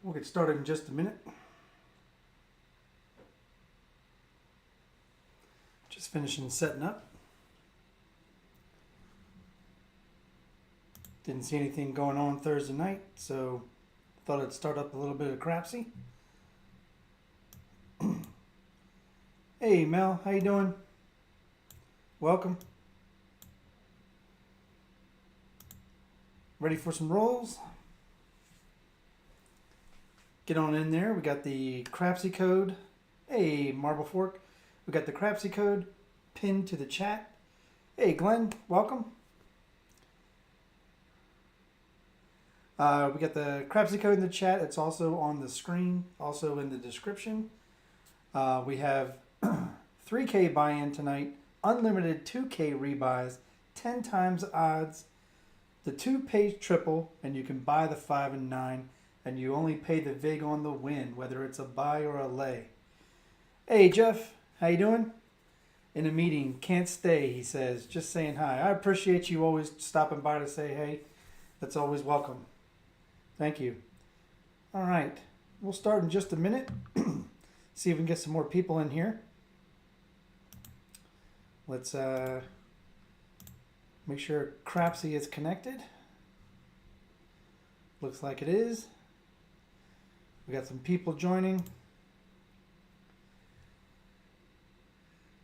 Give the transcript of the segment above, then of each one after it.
We'll get started in just a minute. Just finishing setting up. Didn't see anything going on Thursday night, so thought I'd start up a little bit of Crapsee. Hey Mel, how you doing? Welcome. Ready for some rolls? Get on in there. We got the Crapsee code. Hey, Marble Fork. We got the Crapsee code pinned to the chat. Hey, Glenn, welcome. We got the Crapsee code in the chat. It's also on the screen, also in the description. We have 3K buy-in tonight, unlimited 2K rebuys, 10 times odds, the 2-page triple, and you can buy the 5 and 9. And you only pay the vig on the win, whether it's a buy or a lay. Hey, Jeff, how you doing? In a meeting, can't stay, he says. Just saying hi. I appreciate you always stopping by to say hey. That's always welcome. Thank you. All right, we'll start in just a minute. See if we can get some more people in here. Let's make sure Crapsee is connected. Looks like it is. We got some people joining.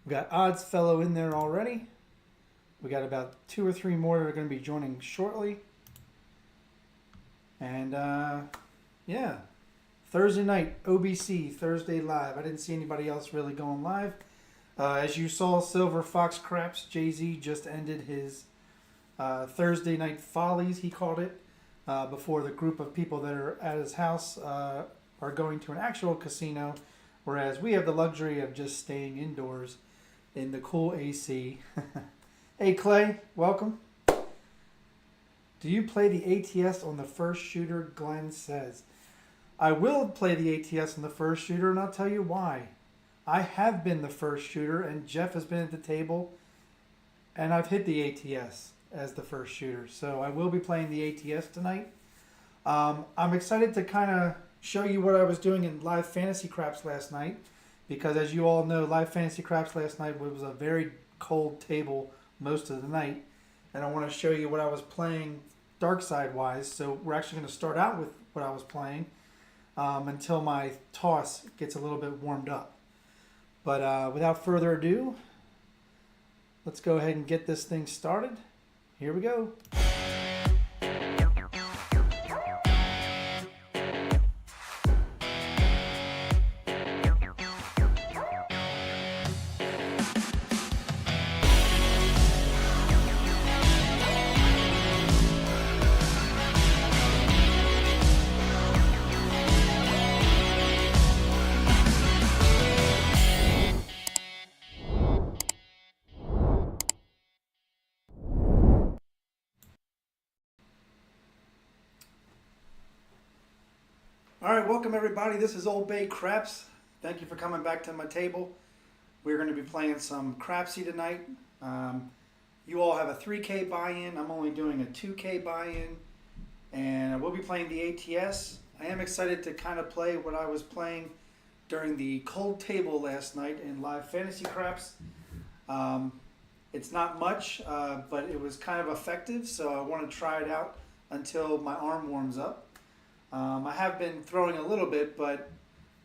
We got Odds Fellow in there already. We got about 2 or 3 more that are going to be joining shortly. And yeah, Thursday night, OBC, Thursday live. I didn't see anybody else really going live. As you saw, Silver Fox Craps, Jay-Z just ended his Thursday night follies, he called it. Before the group of people that are at his house are going to an actual casino, whereas we have the luxury of just staying indoors in the cool AC. Hey Clay, welcome. Do you play the ATS on the first shooter? Glenn says. I will play the ATS on the first shooter, and I'll tell you why. I have been the first shooter, and Jeff has been at the table, and I've hit the ATS as the first shooter. So I will be playing the ATS tonight. I'm excited to kind of show you what I was doing in Live Fantasy Craps last night, because as you all know, Live Fantasy Craps last night was a very cold table most of the night, and I want to show you what I was playing dark side wise. So we're actually going to start out with what I was playing until my toss gets a little bit warmed up. But without further ado, let's go ahead and get this thing started. Here we go. All right, welcome everybody. This is OldBayCraps. Thank you for coming back to my table. We're going to be playing some Crapsee tonight. You all have a 3K buy-in. I'm only doing a 2K buy-in, and I will be playing the ATS. I am excited to kind of play what I was playing during the cold table last night in Live Fantasy Craps. It's not much, but it was kind of effective, so I want to try it out until my arm warms up. I have been throwing a little bit, but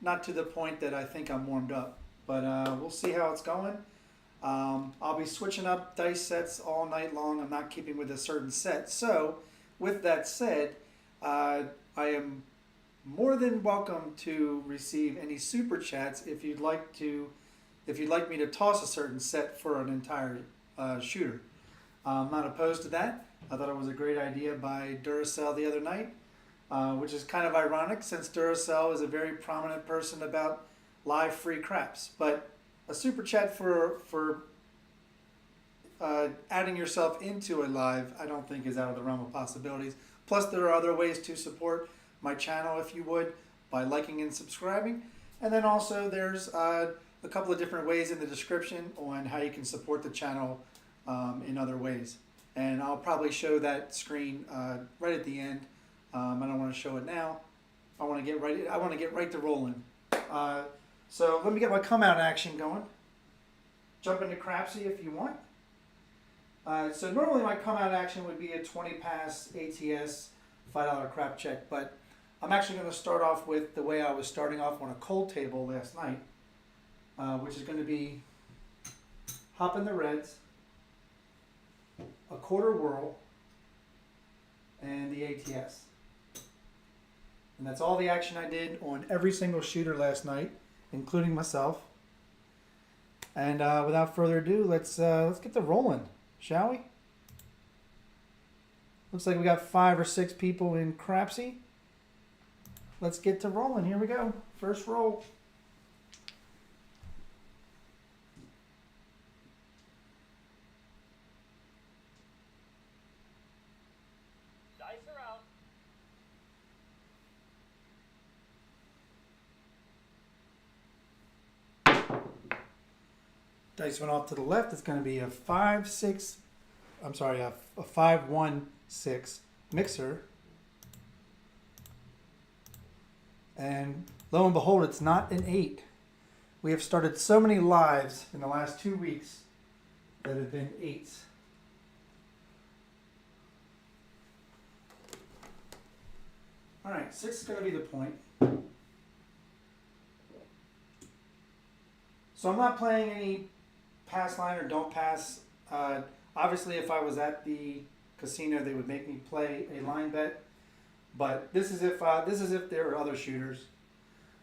not to the point that I think I'm warmed up. But we'll see how it's going. I'll be switching up dice sets all night long. I'm not keeping with a certain set. So, with that said, I am more than welcome to receive any super chats if you'd like me to toss a certain set for an entire shooter. I'm not opposed to that. I thought it was a great idea by Duracell the other night. Which is kind of ironic since Duracell is a very prominent person about live free craps. But a super chat for adding yourself into a live, I don't think is out of the realm of possibilities. Plus, there are other ways to support my channel, if you would, by liking and subscribing. And then also there's a couple of different ways in the description on how you can support the channel in other ways. And I'll probably show that screen right at the end. I don't want to show it now, I want to get right to rolling. So let me get my come out action going. Jump into Crapsee if you want. So normally my come out action would be a 20 pass ATS $5 crap check, but I'm actually going to start off with the way I was starting off on a cold table last night, which is going to be hop in the reds, a quarter whirl, and the ATS. And that's all the action I did on every single shooter last night, including myself. And without further ado, let's get the rolling, shall we? Looks like we got 5 or 6 people in Crapsee. Let's get to rolling. Here we go. First roll. Dice are out. Dice went off to the left. It's going to be a 5-6. I'm sorry, a 5-1-6 mixer. And lo and behold, it's not an 8. We have started so many lives in the last 2 weeks that have been 8s. All right, 6 is going to be the point. So I'm not playing any pass line or don't pass. Obviously, if I was at the casino, they would make me play a line bet. But this is if there are other shooters.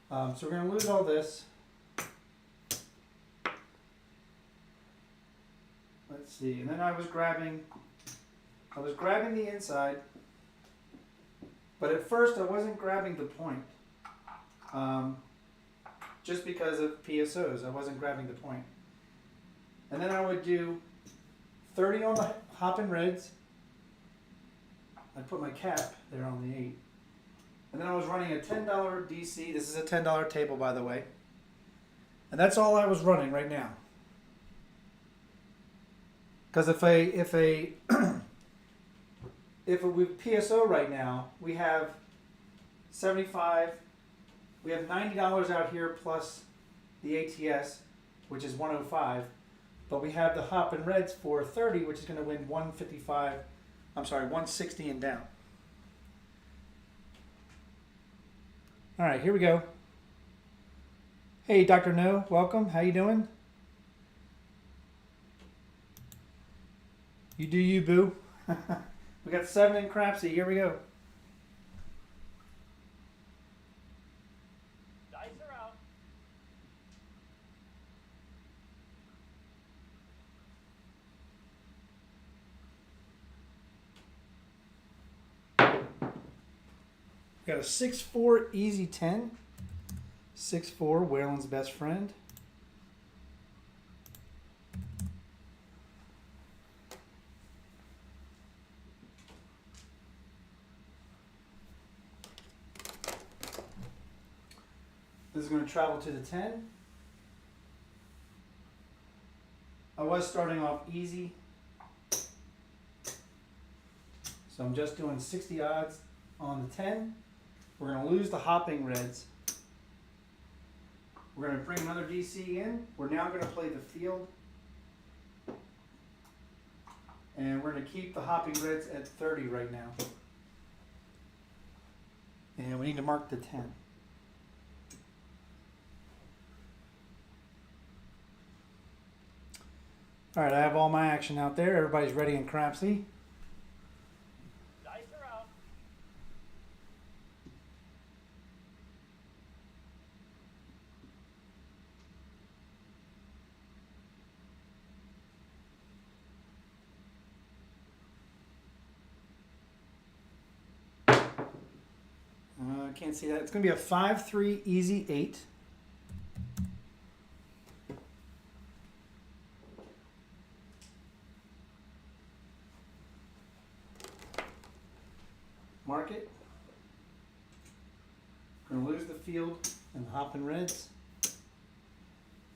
So we're going to lose all this. Let's see. And then I was grabbing the inside. But at first, I wasn't grabbing the point. Just because of PSOs, I wasn't grabbing the point. And then I would do 30 on the hopping reds. I'd put my cap there on the 8. And then I was running a $10 DC. This is a $10 table, by the way. And that's all I was running right now. Because if with PSO right now, we have 75. We have $90 out here plus the ATS, which is 105. But we have the hop and reds for 30, which is going to win 155. I'm sorry, 160 and down. All right, here we go. Hey, Dr. No, welcome. How you doing? You do you, boo. We got 7 in Crapsee. Here we go. Dice are out. We got a 6-4 easy 10. 6-4, Whalen's best friend. This is going to travel to the 10. I was starting off easy, so I'm just doing 60 odds on the 10. We're going to lose the hopping reds. We're going to bring another DC in. We're now going to play the field. And we're going to keep the hopping reds at 30 right now. And we need to mark the 10. All right, I have all my action out there. Everybody's ready in Crapsee. Dice are out. I can't see that. It's going to be a 5-3 easy 8. Mark it. Going to lose the field and the hopping reds.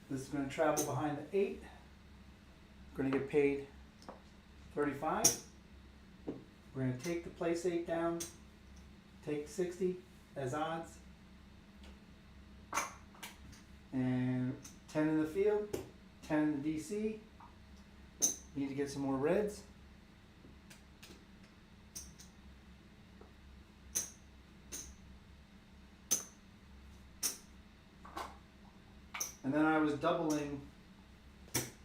This is going to travel behind the 8. Going to get paid 35. We're going to take the place 8 down, take 60, as odds. And 10 in the field, 10 in the DC. Need to get some more reds. And then I was doubling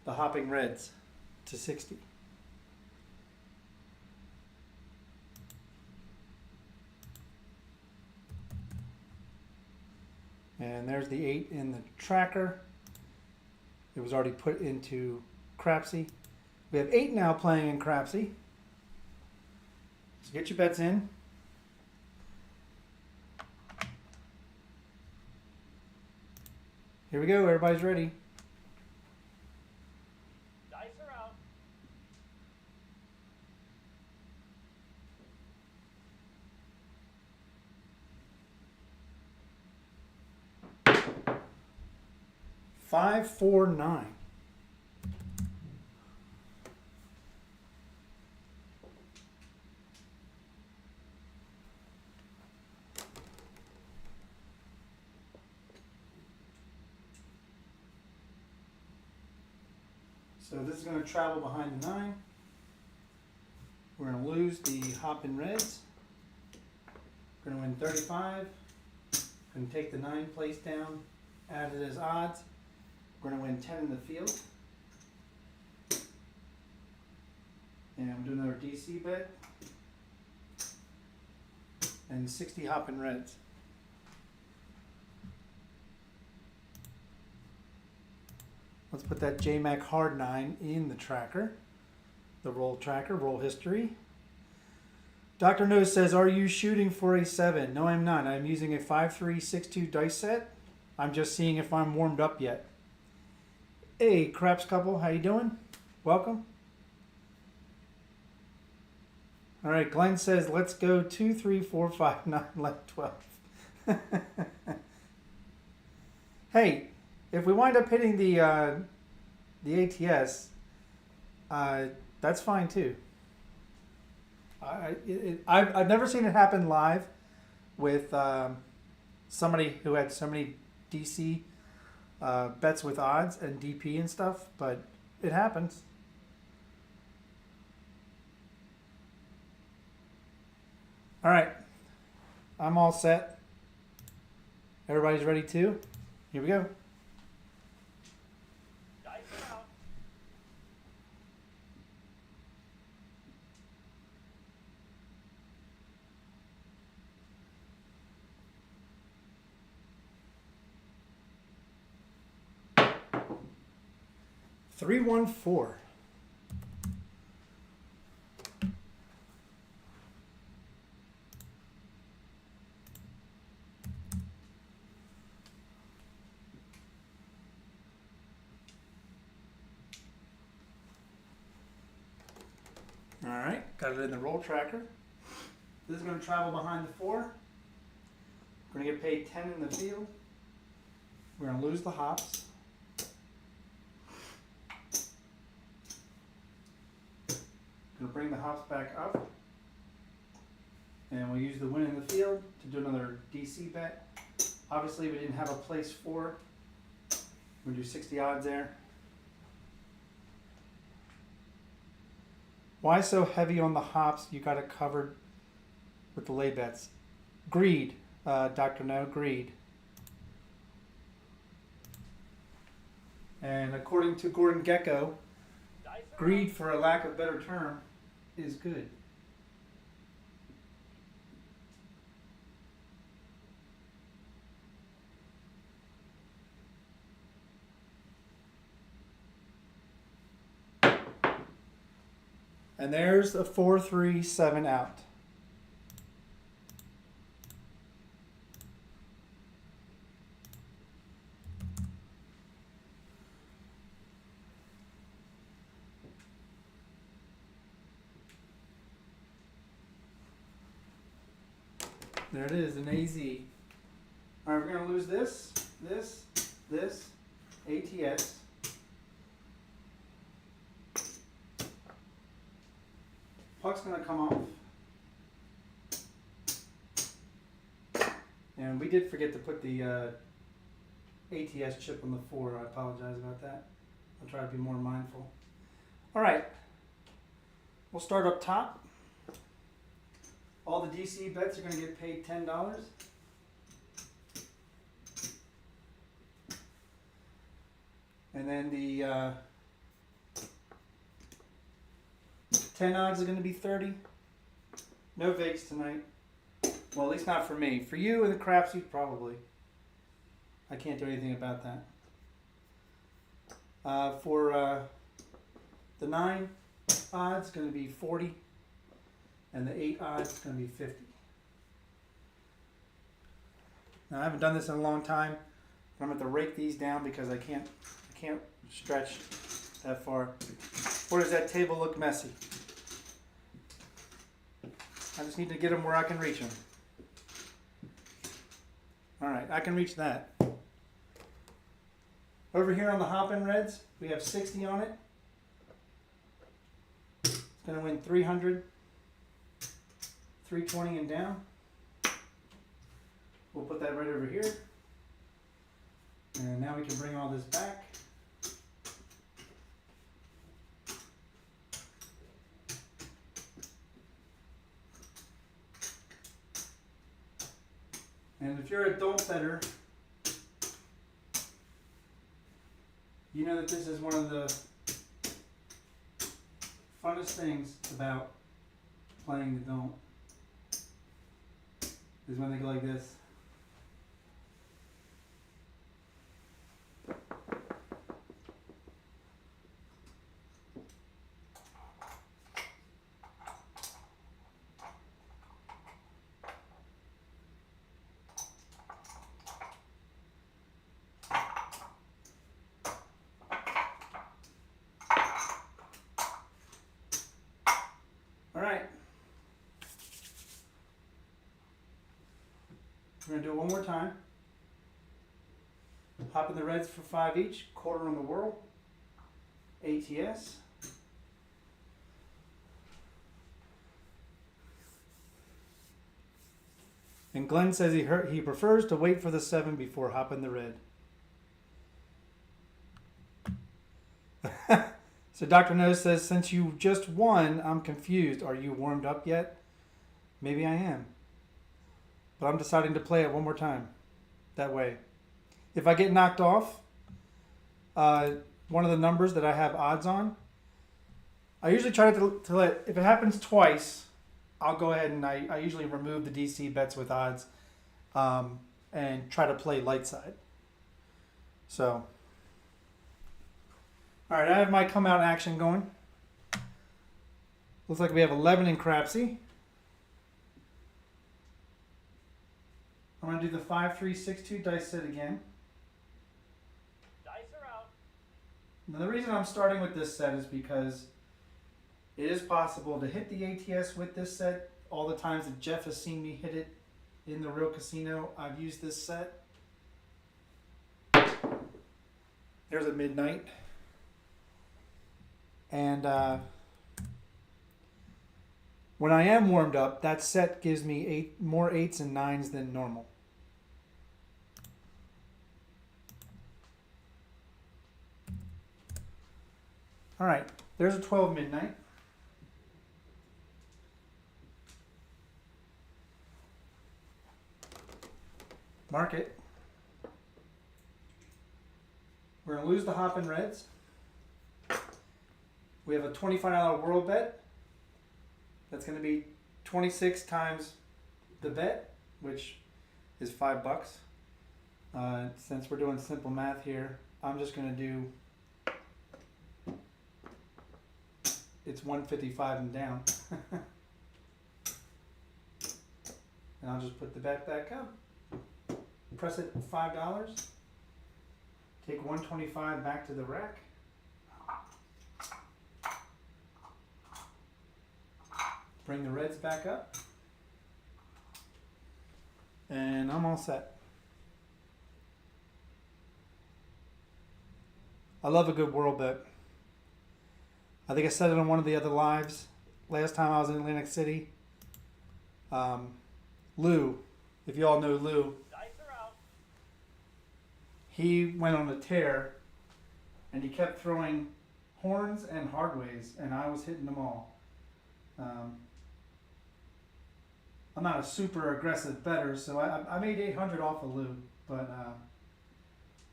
the hopping reds to 60. And there's the 8 in the tracker. It was already put into Crapsee. We have 8 now playing in Crapsee. So get your bets in. Here we go, everybody's ready. Dice are out. Five, 4, 9. So this is going to travel behind the 9. We're going to lose the hopping reds. We're going to win 35. Going to take the 9 place down, add it as odds. We're going to win 10 in the field. And I'm doing another DC bet. And 60 hopping reds. Let's put that JMac Hard 9 in the tracker. The roll tracker, roll history. Dr. No says, are you shooting for a 7? No, I'm not. I'm using a 5-3-6-2 dice set. I'm just seeing if I'm warmed up yet. Hey, Craps couple, how you doing? Welcome. All right, Glenn says, let's go 2, 3, 4, 5, 9, 11, 12. Hey, if we wind up hitting the ATS, that's fine too. I've never seen it happen live with somebody who had so many DC bets with odds and DP and stuff, but it happens. All right, I'm all set. Everybody's ready too? Here we go. Dice are out. Three, 1, 4. All right, got it in the roll tracker. This is going to travel behind the 4. We're going to get paid 10 in the field. We're going to lose the hops. Going to bring the hops back up. And we'll use the win in the field to do another DC bet. Obviously, we didn't have a place 4. We'll do 60 odds there. Why so heavy on the hops? You got it covered with the lay bets. Greed, Dr. No, greed. And according to Gordon Gecko, greed, for a lack of a better term, is good. And there's a 4, 3, 7 out. There it is, an AZ. All right, we're going to lose this, ATS. Puck's going to come off. And we did forget to put the ATS chip on the 4. I apologize about that. I'll try to be more mindful. All right, we'll start up top. All the DC bets are going to get paid $10. And then the 10 odds are going to be 30. No Vegas tonight. Well, at least not for me. For you and the Crapsee, probably. I can't do anything about that. For the 9 odds, going to be 40. And the 8 odds is going to be 50. Now, I haven't done this in a long time. But I'm going to rake these down because I can't stretch that far. Or does that table look messy? I just need to get them where I can reach them. All right, I can reach that. Over here on the Hop-In Reds, we have 60 on it. It's going to win 300, 320 and down. We'll put that right over here. And now we can bring all this back. And if you're a adult bettor, you know that this is one of the funnest things about playing the don't, is when they go like this. We're going to do it one more time. Hop-In the Reds for 5 each, quarter on the world, ATS. And Glenn says he prefers to wait for the 7 before Hop-In the Red. So Dr. No says, since you just won, I'm confused. Are you warmed up yet? Maybe I am. But I'm deciding to play it one more time. That way. If I get knocked off, one of the numbers that I have odds on, I usually try to let, if it happens twice, I'll go ahead and I usually remove the DC bets with odds and try to play light side. So, all right, I have my come out action going. Looks like we have 11 in Crapsee. I'm going to do the 5, 3, 6, 2 dice set again. Dice are out. Now, the reason I'm starting with this set is because it is possible to hit the ATS with this set. All the times that Jeff has seen me hit it in the real casino, I've used this set. There's a midnight. And when I am warmed up, that set gives me more 8s and 9s than normal. All right, there's a 12 midnight. Mark it. We're going to lose the Hop-In Reds. We have a $25 world bet. That's going to be 26 times the bet, which is $5. Since we're doing simple math here, I'm just going to do, it's 155 and down. And I'll just put the bet back up. Press it $5. Take 125 back to the rack. Bring the reds back up. And I'm all set. I love a good world bet. I think I said it on one of the other lives last time I was in Atlantic City. Lou, if you all know Lou, Dice he went on a tear, and he kept throwing horns and hardways, and I was hitting them all. I'm not a super aggressive bettor, so I made 800 off of Lou, but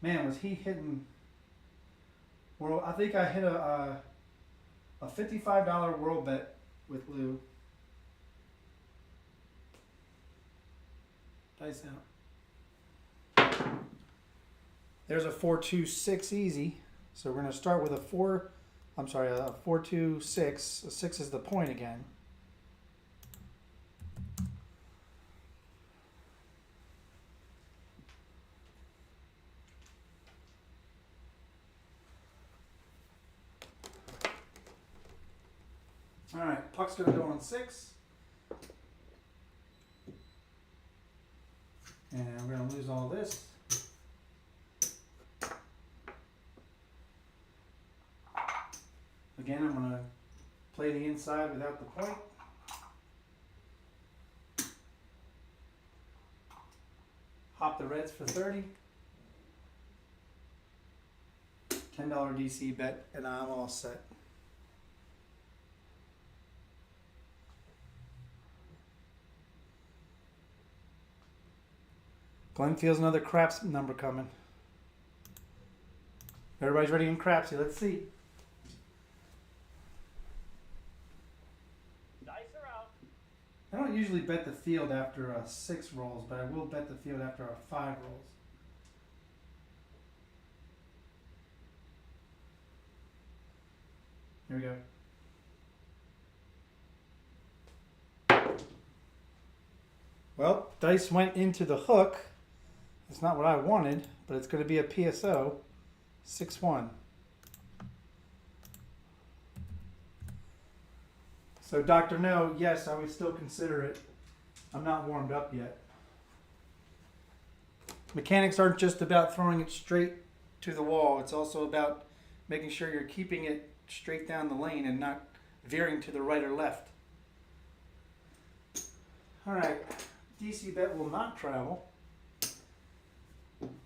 man, was he hitting. Well, I think I hit a $55 world bet with Lou. Dice out. There's a 4-2-6 easy. So we're going to start with a 4-2-6. A 6 is the point again. All right, puck's going to go on 6. And we're going to lose all this. Again, I'm going to play the inside without the point. Hop the reds for 30. $10 DC bet, and I'm all set. Glenn feels another craps number coming. Everybody's ready in Crapsee. Let's see. Dice are out. I don't usually bet the field after 6 rolls, but I will bet the field after 5 rolls. Here we go. Well, dice went into the hook. It's not what I wanted, but it's going to be a PSO. 6-1. So Dr. No, yes, I would still consider it. I'm not warmed up yet. Mechanics aren't just about throwing it straight to the wall. It's also about making sure you're keeping it straight down the lane and not veering to the right or left. All right, DC bet will not travel.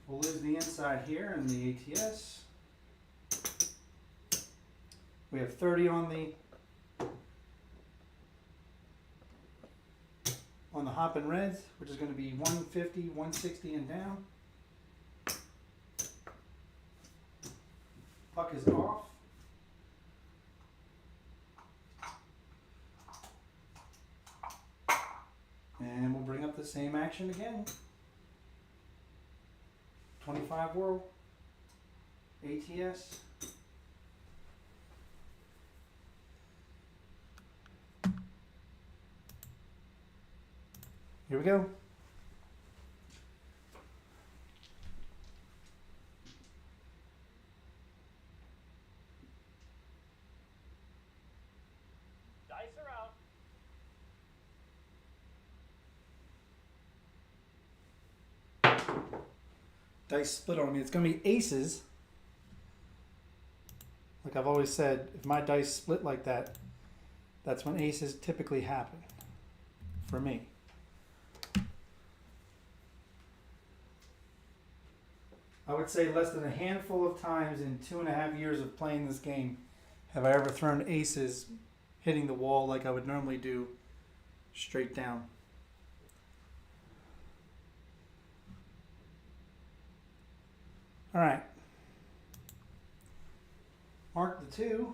We'll lose the inside here in the ATS. We have 30 on the hoppin' reds, which is going to be 150, 160 and down. Puck is off. And we'll bring up the same action again. 25 world ATS. Here we go. Dice are out. Dice split on me. It's going to be aces. Like I've always said, if my dice split like that, that's when aces typically happen for me. I would say less than a handful of times in 2.5 years of playing this game have I ever thrown aces hitting the wall like I would normally do straight down. All right. Mark the 2.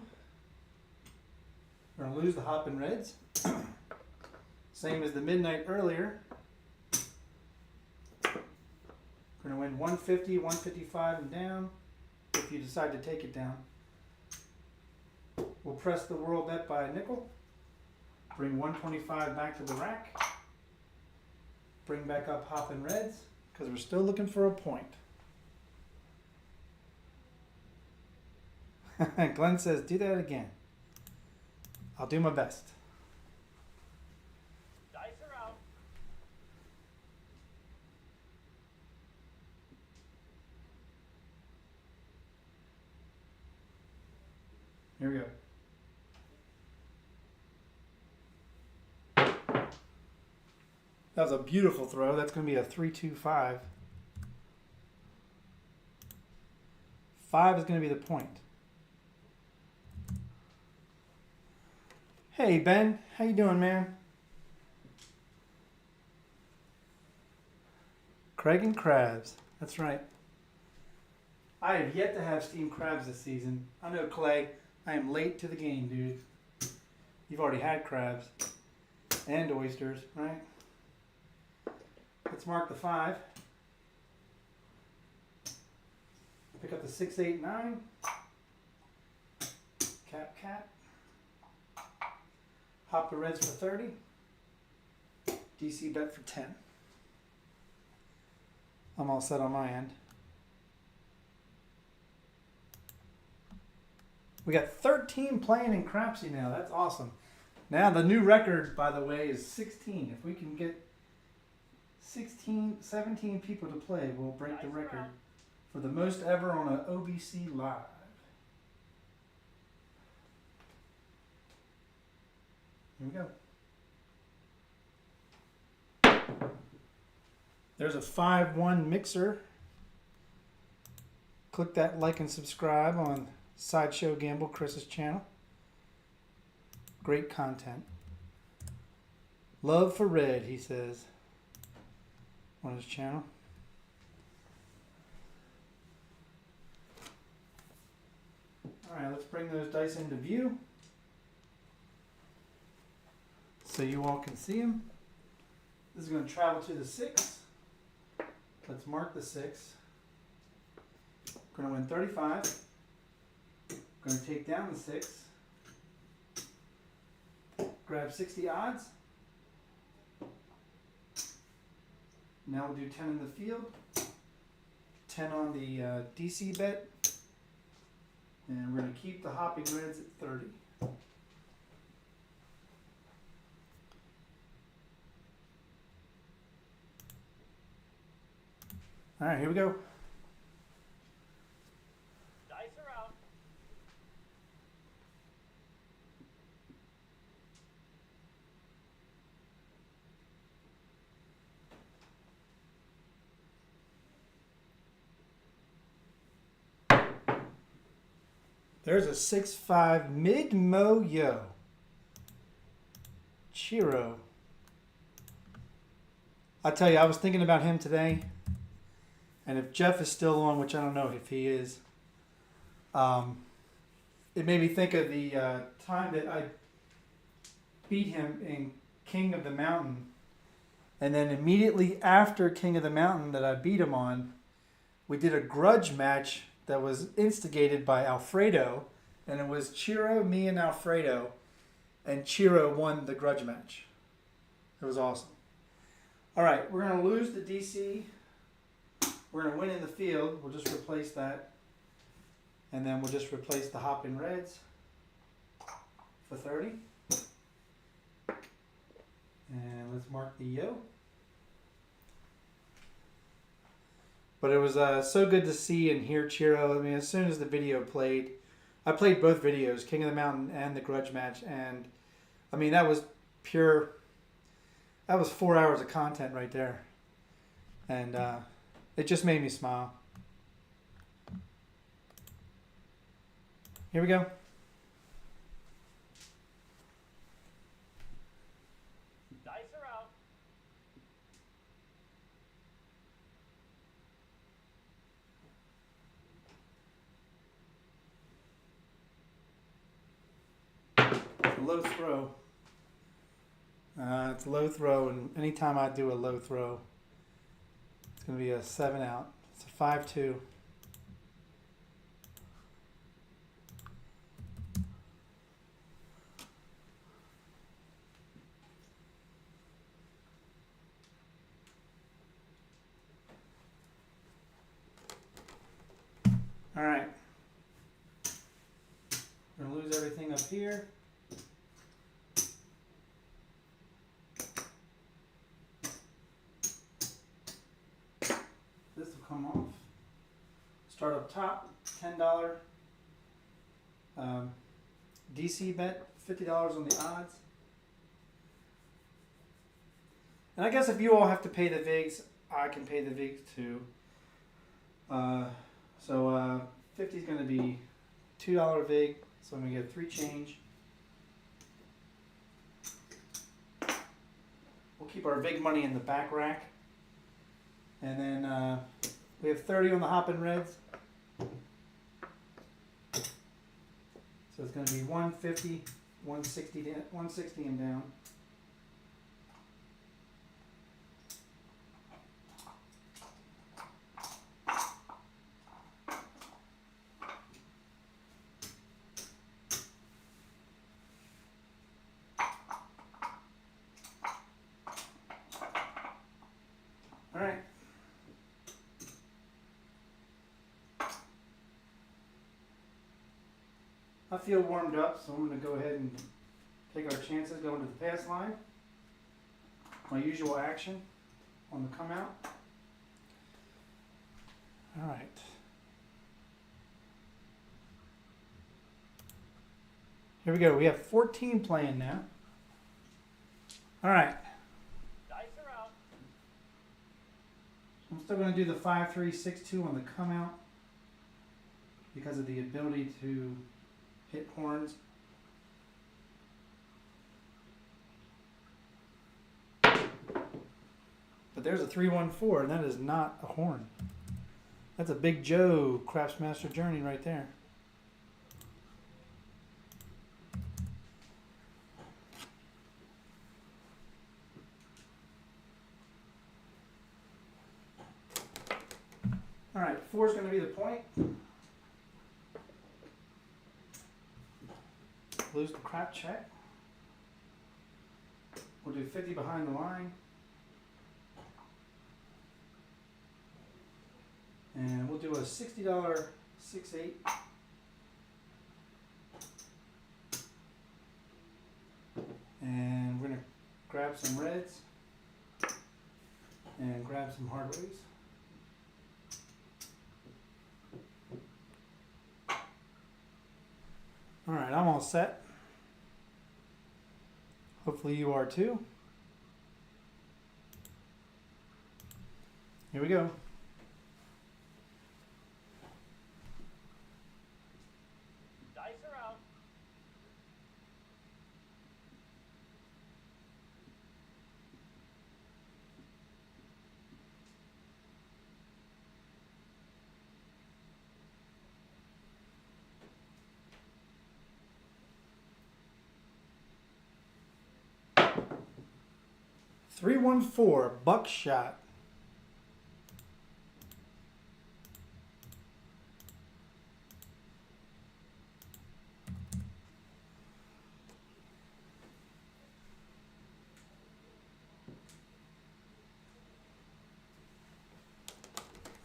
We're going to lose the hoppin' reds. Same as the midnight earlier. We're going to win 150, 155 and down if you decide to take it down. We'll press the world bet by a nickel. Bring 125 back to the rack. Bring back up hoppin' reds because we're still looking for a point. Glenn says, do that again. I'll do my best. Dice are out. Here we go. That was a beautiful throw. That's going to be a 3-2-5. 5 is going to be the point. Hey Ben, how you doing, man? Craig and crabs. That's right. I have yet to have steamed crabs this season. I know, Clay, I am late to the game, dude. You've already had crabs and oysters, right? Let's mark the 5. Pick up the 6, 8, 9. Cap. Hop the reds for 30. DC bet for 10. I'm all set on my end. We got 13 playing in Crapsee now. That's awesome. Now the new record, by the way, is 16. If we can get 17 people to play, we'll break the record for the most ever on an OBC live. Here we go. There's a 5-1 mixer. Click that like and subscribe on Sideshow Gamble, Chris's channel. Great content. Love for red, he says on his channel. Alright, let's bring those dice into view so you all can see them. This is going to travel to the 6. Let's mark the 6. We're going to win 35. We're going to take down the 6. Grab 60 odds. Now we'll do 10 in the field. 10 on the DC bet. And we're going to keep the hopping reds at 30. All right, here we go. Dice are out. There's a 6-5 mid-mo-yo. Chiro. I tell you, I was thinking about him today. And if Jeff is still on, which I don't know if he is, it made me think of the time that I beat him in King of the Mountain. And then immediately after King of the Mountain that I beat him on, we did a grudge match that was instigated by Alfredo. And it was Chiro, me, and Alfredo. And Chiro won the grudge match. It was awesome. All right, we're going to lose the DC. We're going to win in the field. We'll just replace that. And then we'll just replace the hopping reds for 30. And let's mark the yo. But it was so good to see and hear Chiro. I mean, as soon as the video played, I played both videos, King of the Mountain and the grudge match. And, I mean, that was pure, that was 4 hours of content right there. And, it just made me smile. Here we go. Dice are out. It's a low throw. It's a low throw, and anytime I do a low throw, it's going to be a 7 out. It's a 5-2. All right. We're going to lose everything up here. This will come off. Start up top, $10 DC bet, $50 on the odds. And I guess if you all have to pay the VIGs, I can pay the VIGs too. So 50 is going to be $2 vig, so I'm going to get 3 change. We'll keep our vig money in the back rack. And then we have 30 on the hoppin' reds. So it's going to be 150, 160 and down. All right. I feel warmed up, so I'm going to go ahead and take our chances, go into the pass line. My usual action on the come out. All right. Here we go. We have 14 playing now. All right. Dice are out. I'm still going to do the 5-3-6-2 on the come out because of the ability to hit horns. But there's a 3-1-4, and that is not a horn. That's a Big Joe Craftsmaster Journey right there. All right, 4 is going to be the point. Lose the crap check. We'll do 50 behind the line. And we'll do a $60 6-8. And we're going to grab some reds and grab some hardways. All right, I'm all set. Hopefully you are too. Here we go. Dice are out. $3-1-4 buckshot.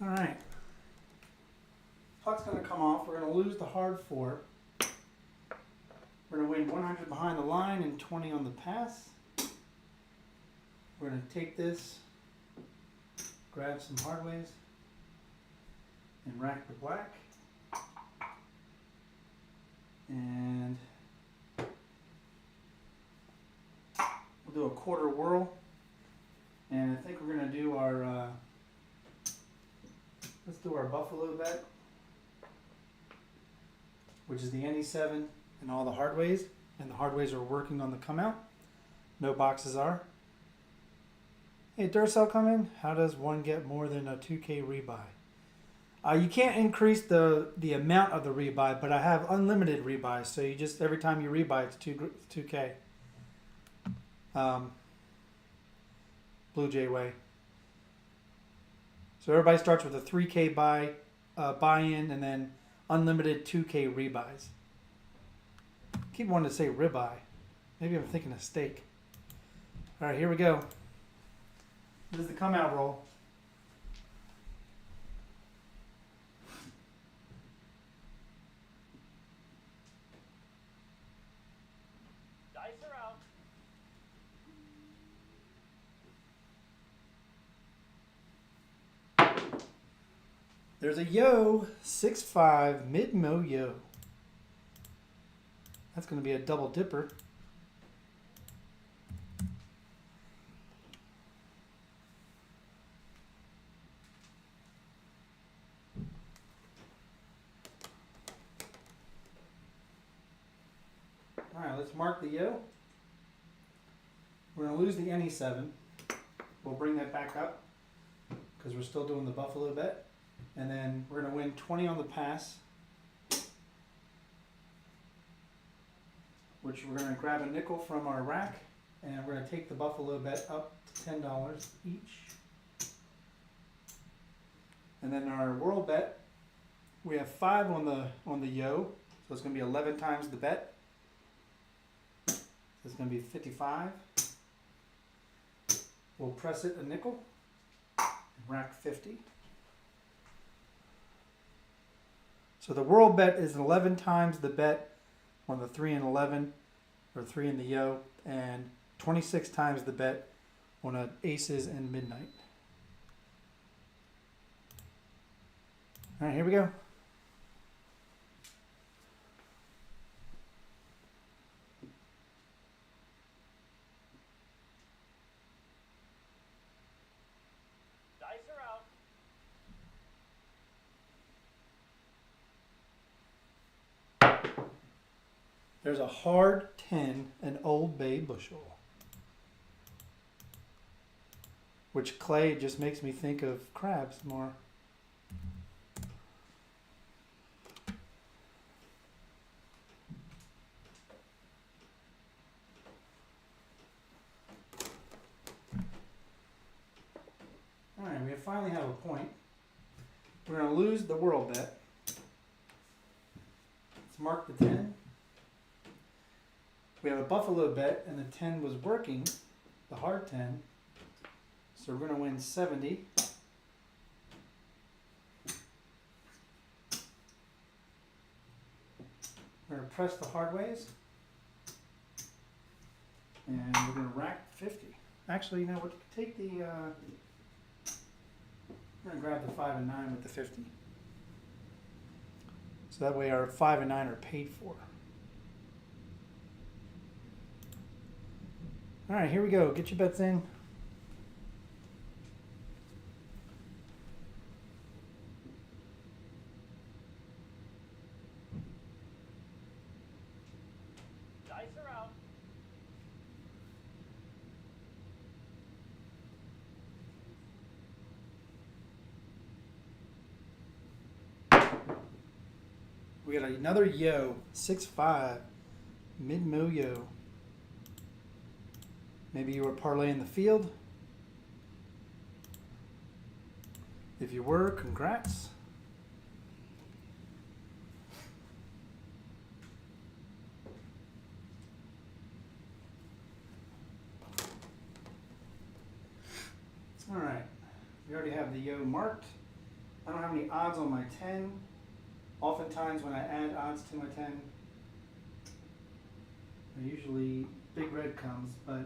All right. Puck's going to come off. We're going to lose the hard 4. We're going to win 100 behind the line and 20 on the pass. We're going to take this, grab some hardways, and rack the black. And we'll do a quarter whirl. And I think we're going to do our, let's do our buffalo bet, which is the NE7 and all the hardways. And the hardways are working on the come out. No boxes are. Hey, Duracell come in. How does one get more than a 2K rebuy? You can't increase the amount of the rebuy, but I have unlimited rebuys. So you just, every time you rebuy, it's 2K. Blue Jay way. So everybody starts with a 3K buy-in and then unlimited 2K rebuys. I keep wanting to say ribeye. Maybe I'm thinking of steak. All right, here we go. This is the come out roll. Dice are out. There's a yo 6-5 mid-mo yo. That's going to be a double dipper. let's mark the yo. We're going to lose the NE7. We'll bring that back up because we're still doing the buffalo bet. And then we're going to win 20 on the pass, which we're going to grab a nickel from our rack, and we're going to take the buffalo bet up to $10 each. And then our world bet, we have 5 on the yo, so it's going to be 11 times the bet. So it's going to be 55. We'll press it a nickel, rack 50. So the world bet is 11 times the bet on the 3 and 11, or 3 in the yo, and 26 times the bet on an aces and midnight. All right, here we go. Dice are out. There's a hard 10, an Old Bay bushel. Which clay just makes me think of crabs more. Alright, we finally have a point. We're going to lose the world bet. Let's mark the 10. We have a buffalo bet, and the 10 was working, the hard 10. So we're going to win 70. We're going to press the hard ways. And we're going to rack 50. Actually, you know what? Take the... we're going to grab the 5 and 9 with the 50. So that way our 5 and 9 are paid for. All right, here we go. Get your bets in. Dice are out. We got another yo, 6-5, mid-mo yo. Maybe you were parlaying the field. If you were, congrats. All right, we already have the yo marked. I don't have any odds on my 10. Oftentimes when I add odds to my 10, usually big red comes, but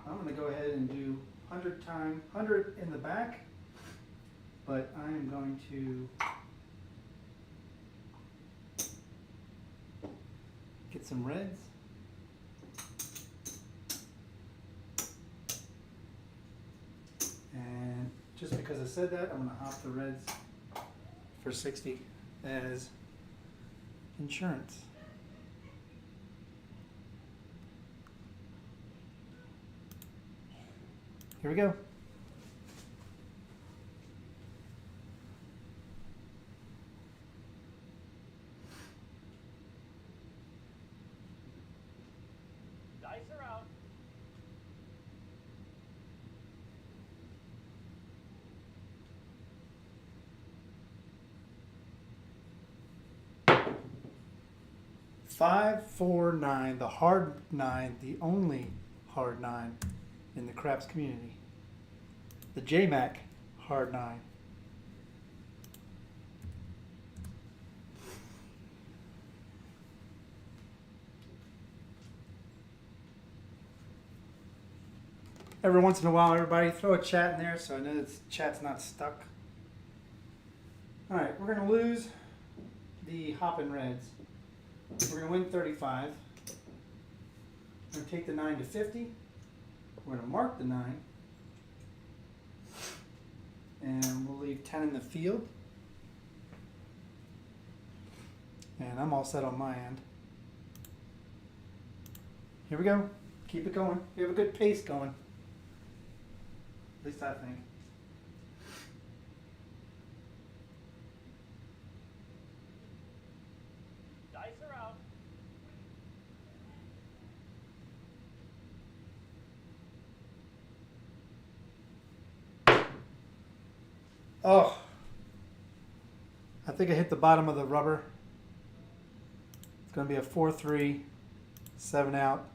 I'm going to go ahead and do 100 in the back, but I am going to get some reds. And just because I said that, I'm going to hop the reds for 60 as insurance. Here we go. Dice are out. Five, 4, 9, the hard 9, the only hard 9 in the craps community. The JMac hard 9. Every once in a while, everybody throw a chat in there so I know that chat's not stuck. All right, we're going to lose the hoppin' reds. We're going to win 35. We're going to take the 9 to 50. We're going to mark the 9. And we'll leave 10 in the field. And I'm all set on my end. Here we go. Keep it going. We have a good pace going. At least I think. Dice are out. Oh. I think I hit the bottom of the rubber. It's going to be a 4-3, 7 out.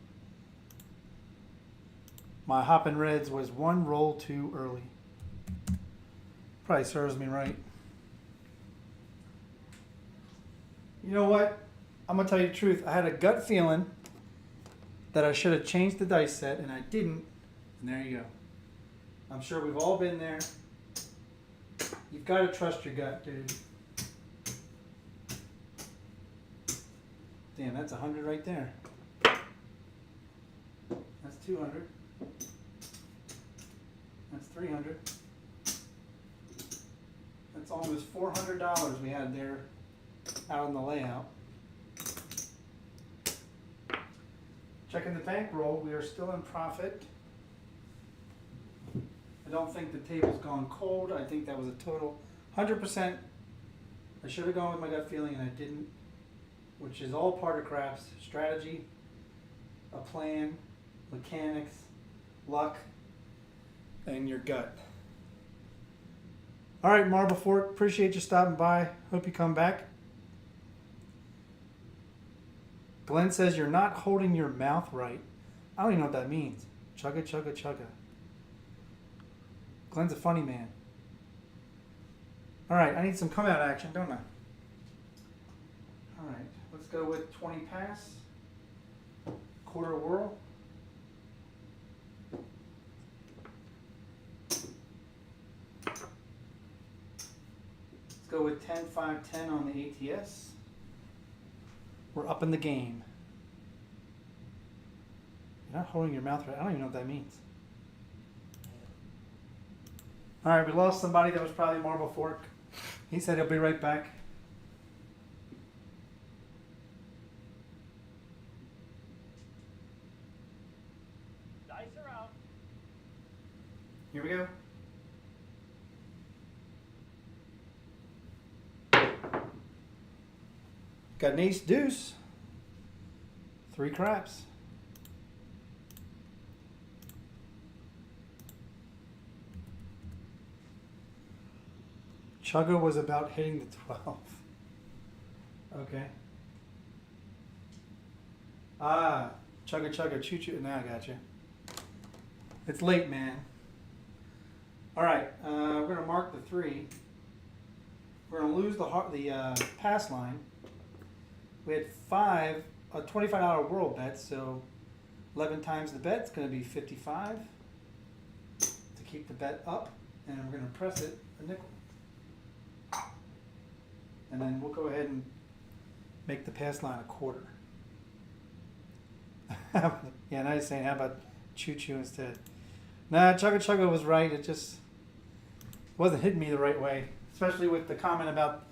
My hoppin' reds was one roll too early. Probably serves me right. You know what? I'm going to tell you the truth. I had a gut feeling that I should have changed the dice set, and I didn't. And there you go. I'm sure we've all been there. You've got to trust your gut, dude. Damn, that's 100 right there. That's 200. That's 300. That's almost $400 we had there out on the layout. Checking the bankroll, we are still in profit. I don't think the table's gone cold. I think that was a total 100%. I should have gone with my gut feeling and I didn't, which is all part of craps. Strategy, a plan, mechanics, luck, and your gut. All right, Marble Fort, appreciate you stopping by. Hope you come back. Glenn says you're not holding your mouth right. I don't even know what that means. Chugga, chugga, chugga. Glenn's a funny man. All right, I need some come out action, don't I? All right, let's go with 20 pass, quarter whirl. Let's go with 10, 5, 10 on the ATS. We're up in the game. You're not holding your mouth right. I don't even know what that means. All right, we lost somebody that was probably Marble Fork. He said he'll be right back. Dice are out. Here we go. Got an ace deuce. 3 craps. Chugga was about hitting the 12. Okay. Ah, chugga chugga choo choo. Now I got you. It's late, man. All right, we're gonna mark the 3. We're gonna lose the pass line. We had a $25 world bet, so 11 times the bet's gonna be 55 to keep the bet up, and we're gonna press it a nickel. And then we'll go ahead and make the pass line a quarter. Yeah, now you're saying, how about choo-choo instead? Nah, chugga chugga was right. It just wasn't hitting me the right way, especially with the comment about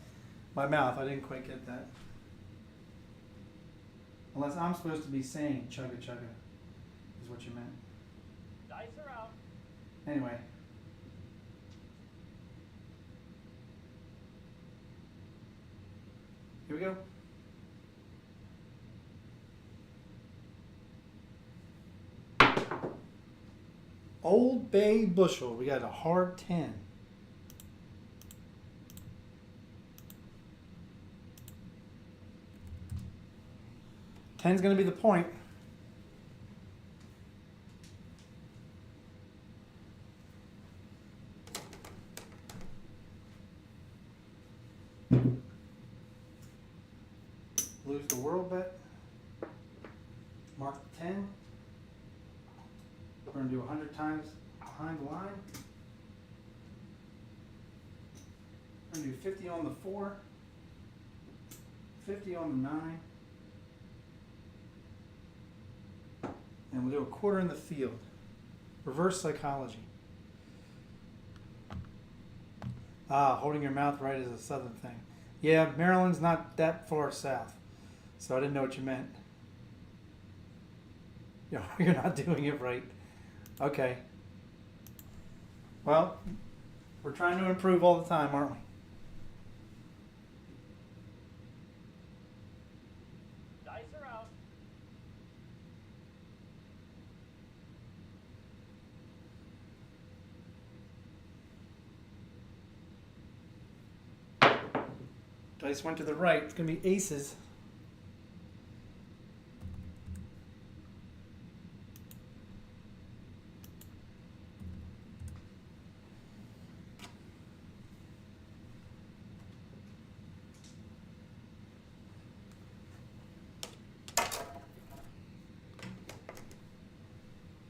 my mouth. I didn't quite get that. Unless I'm supposed to be saying chugga chugga is what you meant. Dice are out. Anyway. Here we go. Old Bay bushel. We got a hard 10. Ten's going to be the point. Lose the world bet. Mark the 10. We're going to do 100 times behind the line. We're going to do 50 on the 4. 50 on the 9. And we'll do a quarter in the field. Reverse psychology. Ah, holding your mouth right is a southern thing. Yeah, Maryland's not that far south, so I didn't know what you meant. You're not doing it right. Okay. Well, we're trying to improve all the time, aren't we? Dice are out. Dice went to the right. It's going to be aces.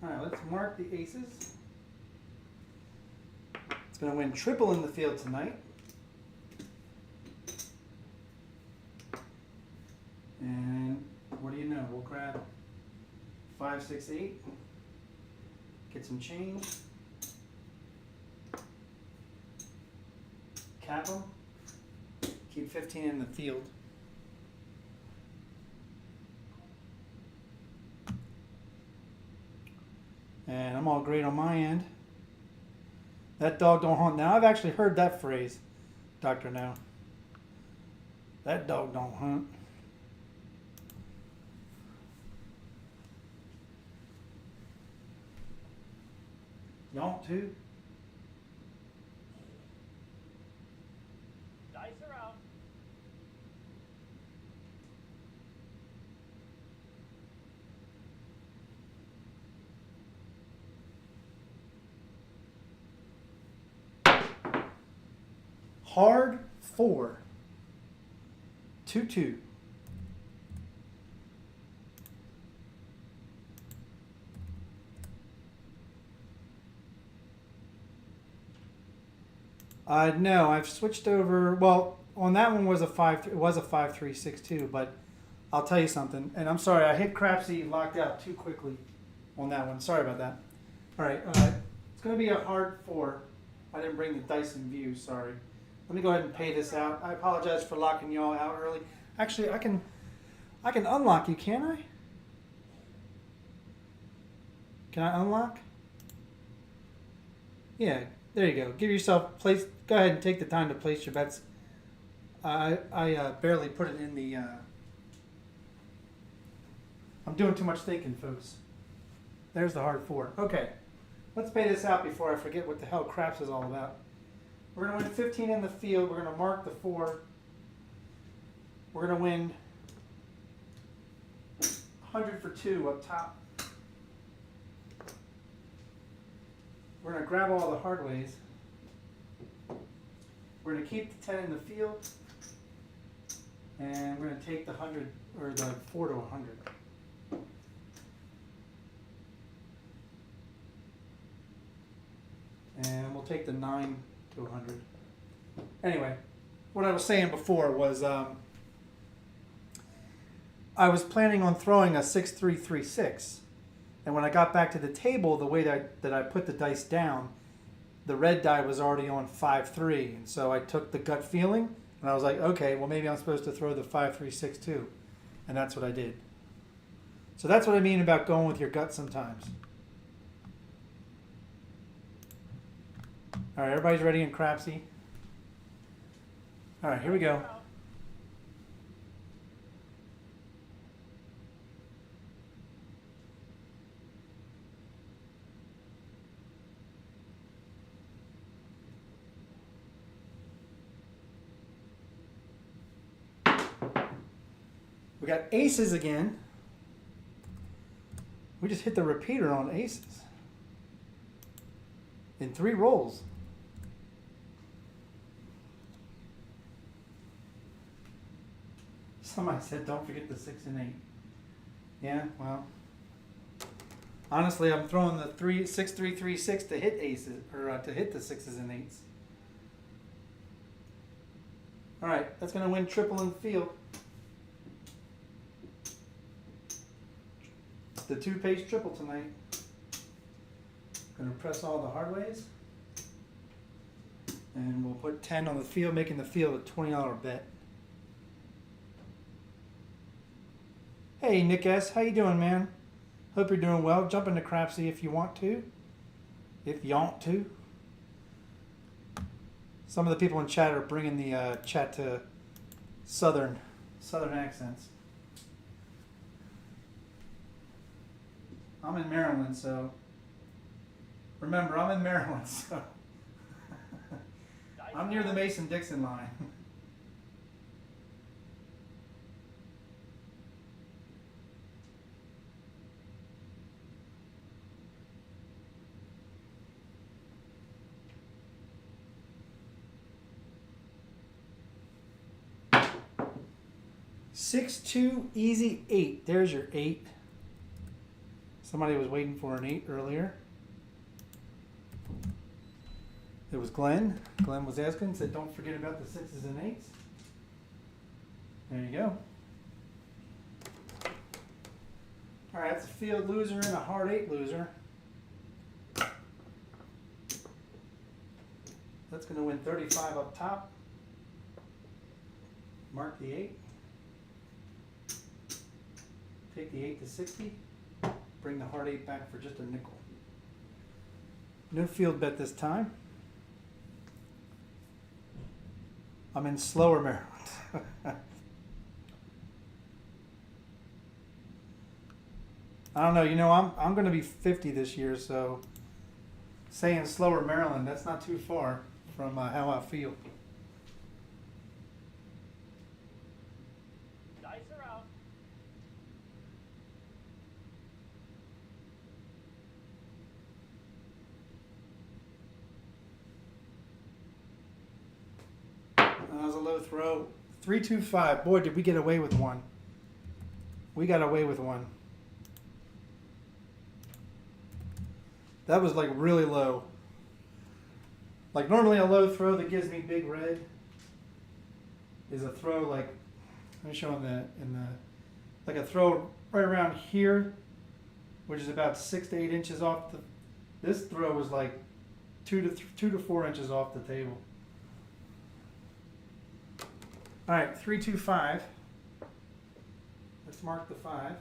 All right, let's mark the aces. It's going to win triple in the field tonight. And what do you know? We'll grab 5, 6, 8. Get some change. Cap them. Keep 15 in the field. And I'm all great on my end. That dog don't hunt. Now, I've actually heard that phrase, Dr. No. That dog don't hunt. Don't too. Dice are out. Hard 4. 2-2. No, I've switched over. Well, on that one was a 5. It was a 5-3-6-2, but I'll tell you something. And I'm sorry, I hit Crapsee locked out too quickly on that one. Sorry about that. All right, it's going to be a hard 4. I didn't bring the dice in view. Sorry. Let me go ahead and pay this out. I apologize for locking y'all out early. Actually, I can unlock you, can't I? Can I unlock? Yeah, there you go. Give yourself place. Go ahead and take the time to place your bets. I barely put it in the. I'm doing too much thinking, folks. There's the hard 4. Okay, let's pay this out before I forget what the hell craps is all about. We're going to win 15 in the field. We're going to mark the 4. We're going to win 100 for 2 up top. We're going to grab all the hard ways. We're going to keep the 10 in the field. And we're going to take the 100 or the 4 to 100. And we'll take the 9 to 100. Anyway, what I was saying before was I was planning on throwing a 6-3-3-6, and when I got back to the table, the way that I put the dice down, the red die was already on 5-3, and so I took the gut feeling, and I was like, okay, well maybe I'm supposed to throw the 5-3-6 too, and that's what I did. So that's what I mean about going with your gut sometimes. All right, everybody's ready in Crapsee? All right, here we go. We got aces again. We just hit the repeater on aces in 3 rolls. Somebody said don't forget the 6 and 8. Yeah, well, honestly, I'm throwing the 6-3-3-6 to hit aces, or to hit the 6s and 8s. All right, that's going to win triple in the field. The 2-page triple tonight. Going to press all the hard ways. And we'll put 10 on the field, making the field a $20 bet. Hey, Nick S., how you doing, man? Hope you're doing well. Jump into Crapsee if you want to. If you want to. Some of the people in chat are bringing the chat to southern accents. I'm in Maryland, so remember, I'm in Maryland, so I'm near the Mason-Dixon line. Six, 2, easy 8. There's your 8. Somebody was waiting for an 8 earlier. It was Glenn. Glenn was asking, said don't forget about the 6s and 8s. There you go. Alright, that's a field loser and a hard 8 loser. That's going to win 35 up top. Mark the 8. Take the 8 to 60. Bring the hard 8 back for just a nickel. No field bet this time. I'm in slower Maryland. I don't know, you know, I'm going to be 50 this year, so saying slower Maryland, that's not too far from how I feel. Dice are out. That was a low throw. 3-2-5. Boy, did we get away with one. We got away with one. That was like really low. Like normally a low throw that gives me big red is a throw like, let me show them that in the, like a throw right around here, which is about 6 to 8 inches off the, this throw was like 2 to 4 inches off the table. All right, 3-2-5. Let's mark the 5.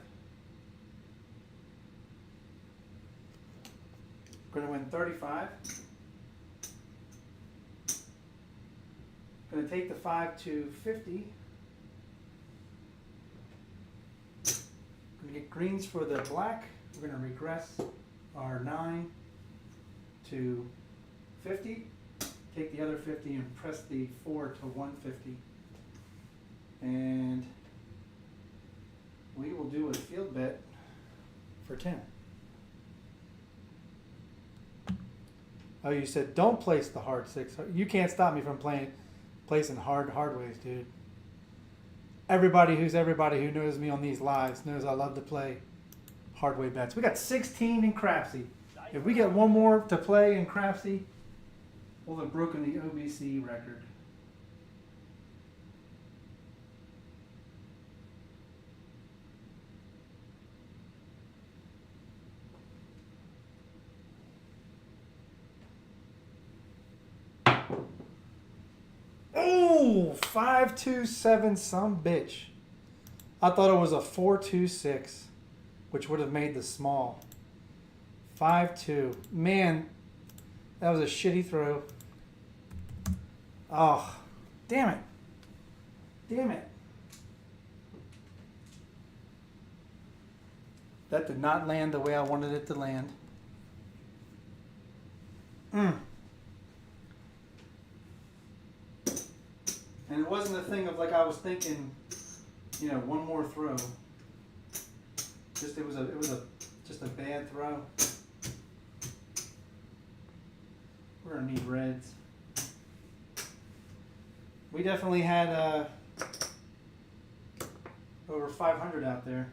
Going to win 35. Going to take the 5 to 50. Going to get greens for the black. We're going to regress our 9 to 50. Take the other 50 and press the 4 to 150. And we will do a field bet for 10. Oh, you said don't place the hard 6. You can't stop me from placing hard ways, dude. Everybody who knows me on these lives knows I love to play hard way bets. We got 16 in Crapsee. If we get one more to play in Crapsee, we'll have broken the OBC record. Oh, 5-2-7, some bitch. I thought it was a 4-2-6, which would have made the small. 5-2. Man, that was a shitty throw. Oh, damn it. Damn it. That did not land the way I wanted it to land. And it wasn't a thing of like I was thinking, you know, one more throw. Just it was just a bad throw. We're gonna need reds. We definitely had over 500 out there.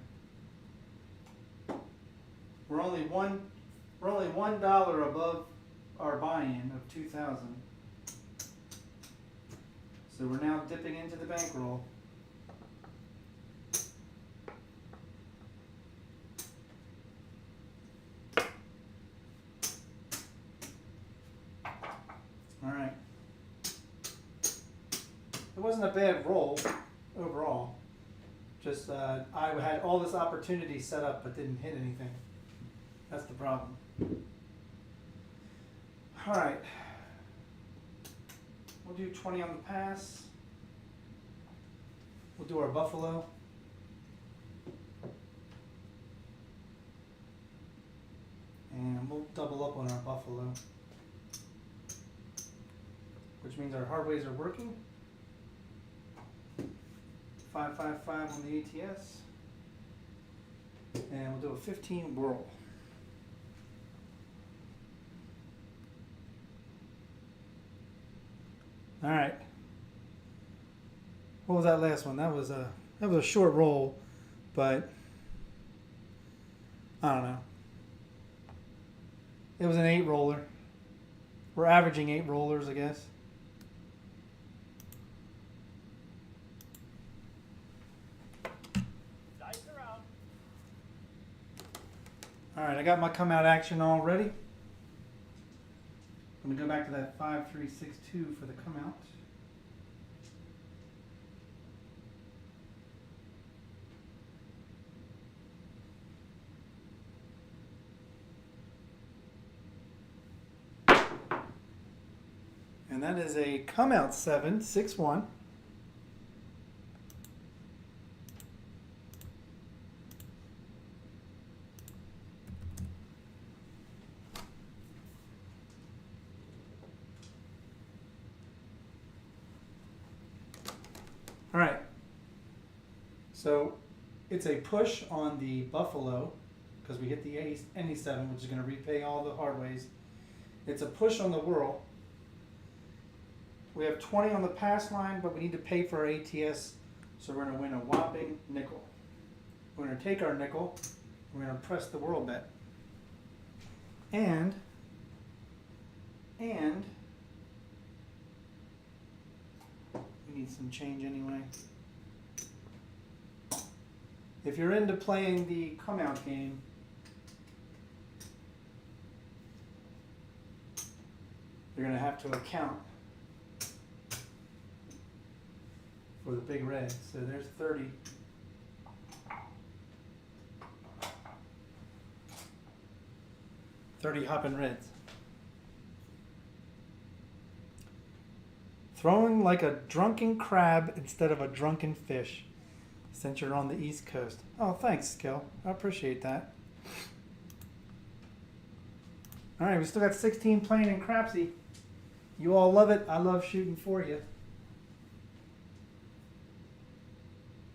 We're only $1 above our buy-in of 2,000. So we're now dipping into the bankroll. All right. It wasn't a bad roll overall. Just I had all this opportunity set up but didn't hit anything. That's the problem. All right. We'll do 20 on the pass. We'll do our buffalo. And we'll double up on our buffalo, which means our hard ways are working. 555 on the ATS. And we'll do a 15 whirl. All right. What was that last one? That was a short roll, but I don't know. It was an 8 roller. We're averaging 8 rollers, I guess. Dice are out. All right, I got my come out action all ready. I'm gonna go back to that 5362 for the come out. And that is a come out 761. All right. So it's a push on the buffalo because we hit the any 7, which is going to repay all the hard ways. It's a push on the whirl. We have 20 on the pass line, but we need to pay for our ATS, so we're going to win a whopping nickel. We're going to take our nickel, we're going to press the whirl bet. And we need some change anyway. If you're into playing the come out game, you're going to have to account for the big red. So there's 30. Hopping reds. Throwing like a drunken crab instead of a drunken fish, since you're on the East Coast. Oh, thanks, Skill. I appreciate that. All right, we still got 16 playing in Crapsee. You all love it. I love shooting for you.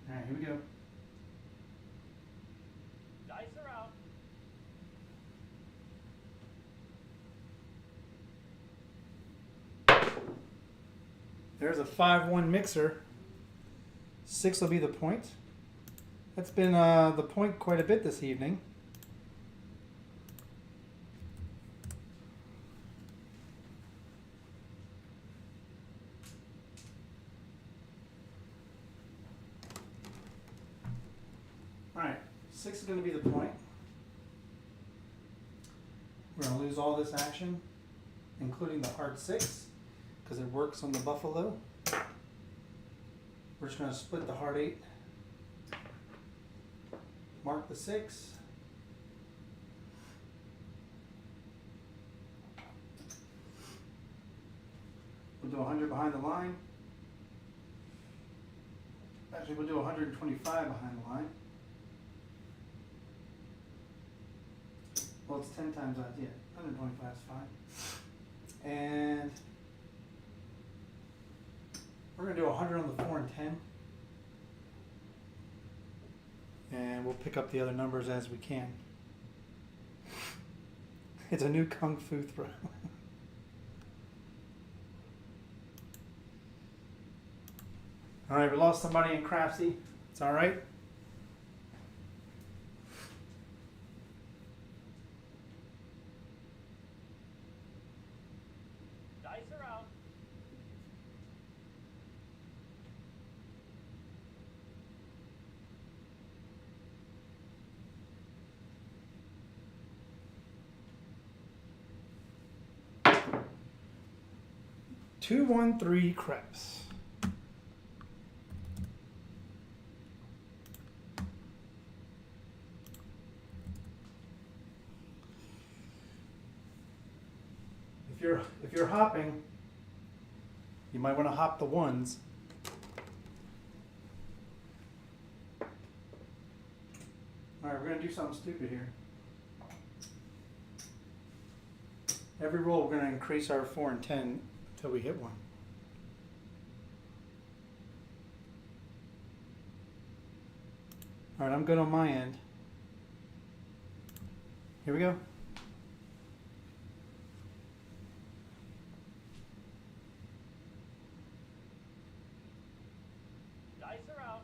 All right, here we go. Dice are out. There's a 5-1 mixer. 6 will be the point. That's been the point quite a bit this evening. All right, 6 is going to be the point. We're going to lose all this action, including the hard 6, because it works on the buffalo. We're just going to split the hard 8, mark the 6, we'll do 100 behind the line. Actually, we'll do 125 behind the line. Well, it's 10 times odds, yeah. 125 is fine. And we're going to do 100 on the 4 and 10. And we'll pick up the other numbers as we can. It's a new kung fu throw. All right, we lost somebody in Crapsee. It's all right. Dice are out. Two, 1, 3 craps. you're hopping, you might want to hop the ones. Alright, we're going to do something stupid here. Every roll we're going to increase our 4 and 10 until we hit one. Alright, I'm good on my end. Here we go. Dice are out.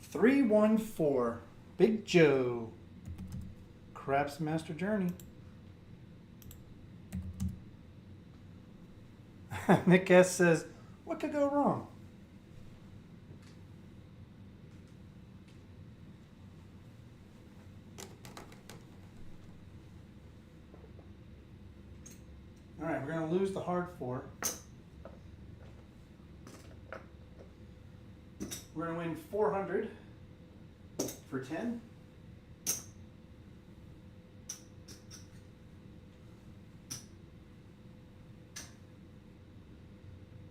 Three, 1, 4. Big Joe. Craps Master Journey. Nick S says, what could go wrong? All right, we're going to lose the hard 4. We're going to win 400 for 10.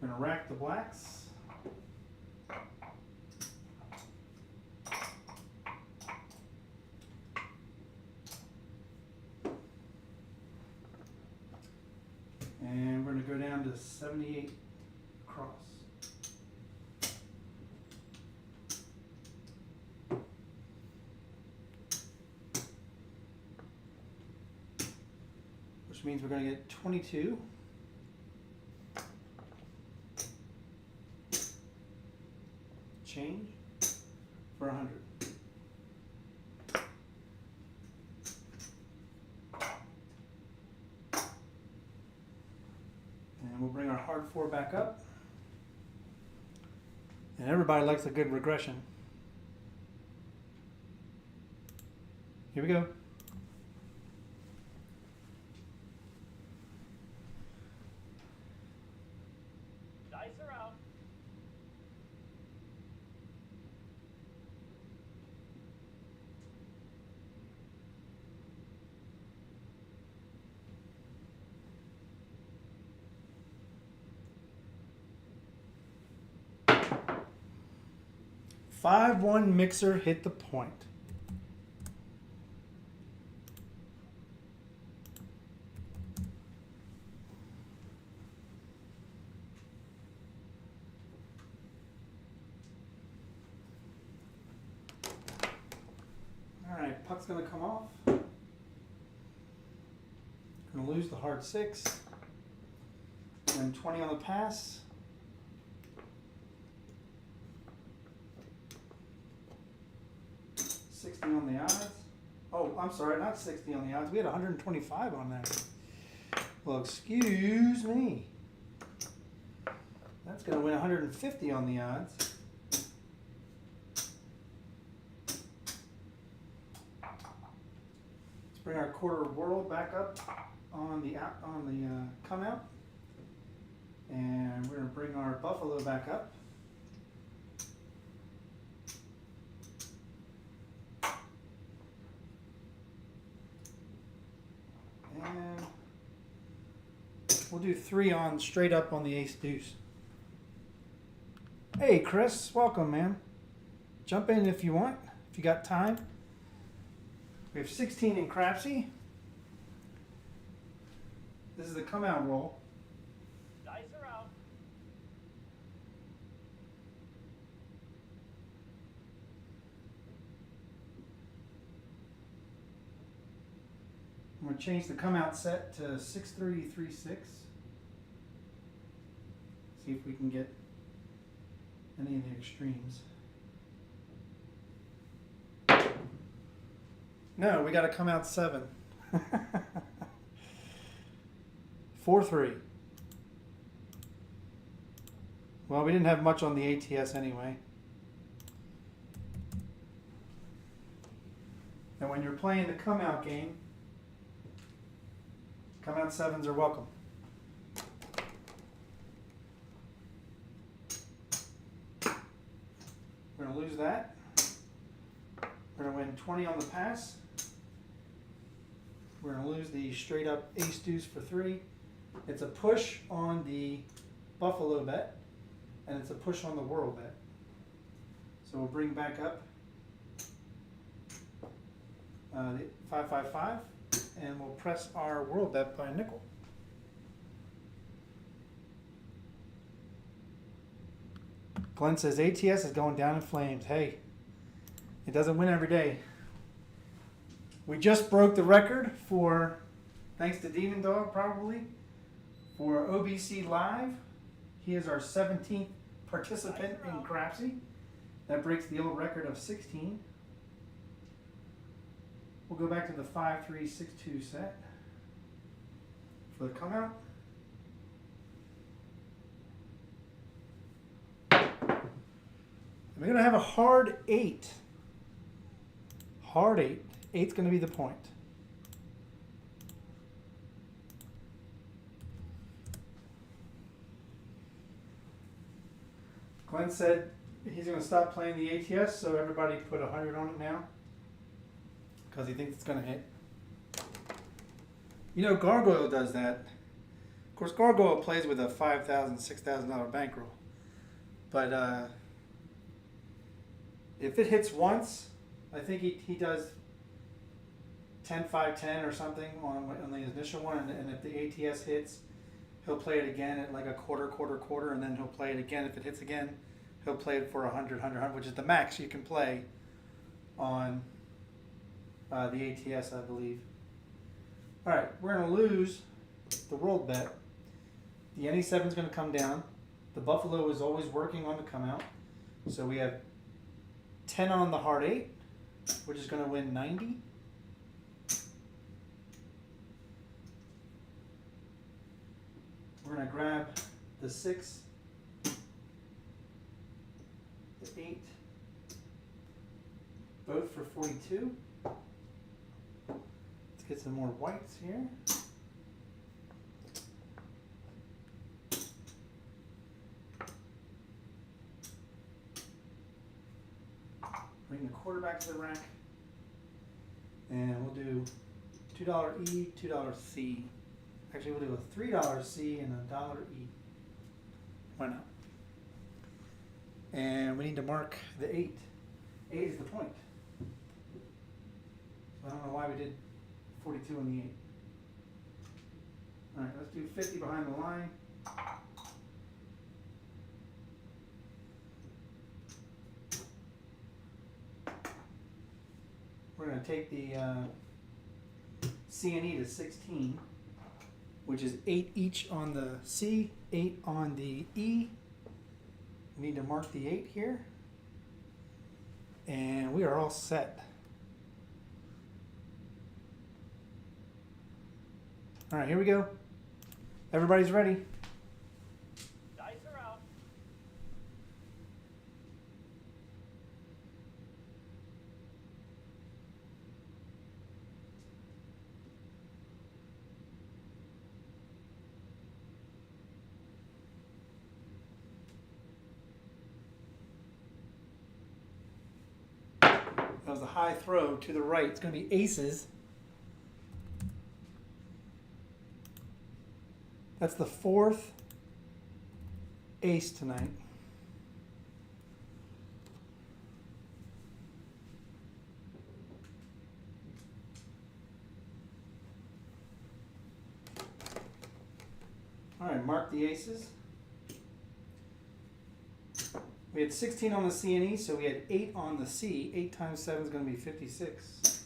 I'm going to rack the blacks. And we're going to go down to 78 across. Which means we're going to get 22. Change for 100. And we'll bring our hard 4 back up. And everybody likes a good regression. Here we go. Dice are out. Five, 1 mixer hit the point. All right, puck's gonna come off. Gonna lose the hard 6. And 20 on the pass. 60 on the odds. Oh, I'm sorry, not 60 on the odds. We had 125 on that. Well, excuse me. That's going to win 150 on the odds. Let's bring our quarter world back up on the come out, and we're going to bring our buffalo back up. And we'll do 3 on straight up on the ace deuce. Hey Chris, welcome man. Jump in if you want, if you got time. We have 16 in Crapsee. This is the come out roll. Dice are out. I'm going to change the come out set to 6336. See if we can get any of the extremes. No, we got to come out 7. 4-3. Well, we didn't have much on the ATS anyway. And when you're playing the come out game, come out 7s are welcome. that. We're going to win 20 on the pass. We're going to lose the straight up ace deuce for 3. It's a push on the Buffalo bet, and it's a push on the World bet. So we'll bring back up the 555, and we'll press our World bet by a nickel. Glenn says ATS is going down in flames. Hey, it doesn't win every day. We just broke the record for, thanks to Demon Dog probably, for OBC Live. He is our 17th participant in Crapsee. That breaks the old record of 16. We'll go back to the 5-3-6-2 set for the come out. We're going to have a hard 8. Hard 8. 8's going to be the point. Glenn said he's going to stop playing the ATS, so everybody put 100 on it now because he thinks it's going to hit. You know, Gargoyle does that. Of course, Gargoyle plays with a $5,000, $6,000 bankroll. But if it hits once, I think he does 10-5-10 or something on the initial one, and if the ATS hits, he'll play it again at like a quarter, and then he'll play it again. If it hits again, he'll play it for 100, which is the max you can play on the ATS, I believe. All right, we're going to lose the World bet. The NE7 is going to come down. The Buffalo is always working on the come out. So we have 10 on the hard 8, which is going to win 90. We're going to grab the 6, the 8, both for 42. Let's get some more whites here. Bring the quarter back to the rack. And we'll do $2 E, $2 C. Actually, we'll do a $3 C and a $1 E. Why not? And we need to mark the 8. 8 is the point. So I don't know why we did 42 on the 8. All right, let's do 50 behind the line. We're going to take the C&E to 16, which is 8 each on the C, 8 on the E. We need to mark the 8 here. And we are all set. All right, here we go. Everybody's ready. Dice are out. That was a high throw to the right. It's going to be aces. That's the 4th ace tonight. All right, mark the aces. We had 16 on the C and E, so we had 8 on the C. 8 times 7 is going to be 56.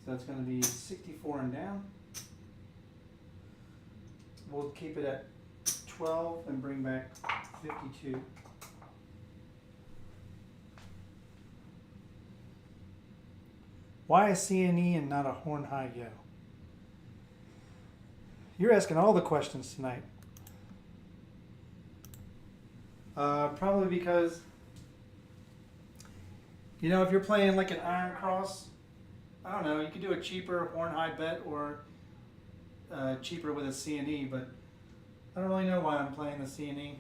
So that's going to be 64 and down. We'll keep it at 12 and bring back 52. Why a C&E and not a horn high yo? You're asking all the questions tonight. Probably because, you know, if you're playing like an Iron Cross, I don't know, you could do a cheaper horn high bet or cheaper with a C&E, but I don't really know why I'm playing the C&E.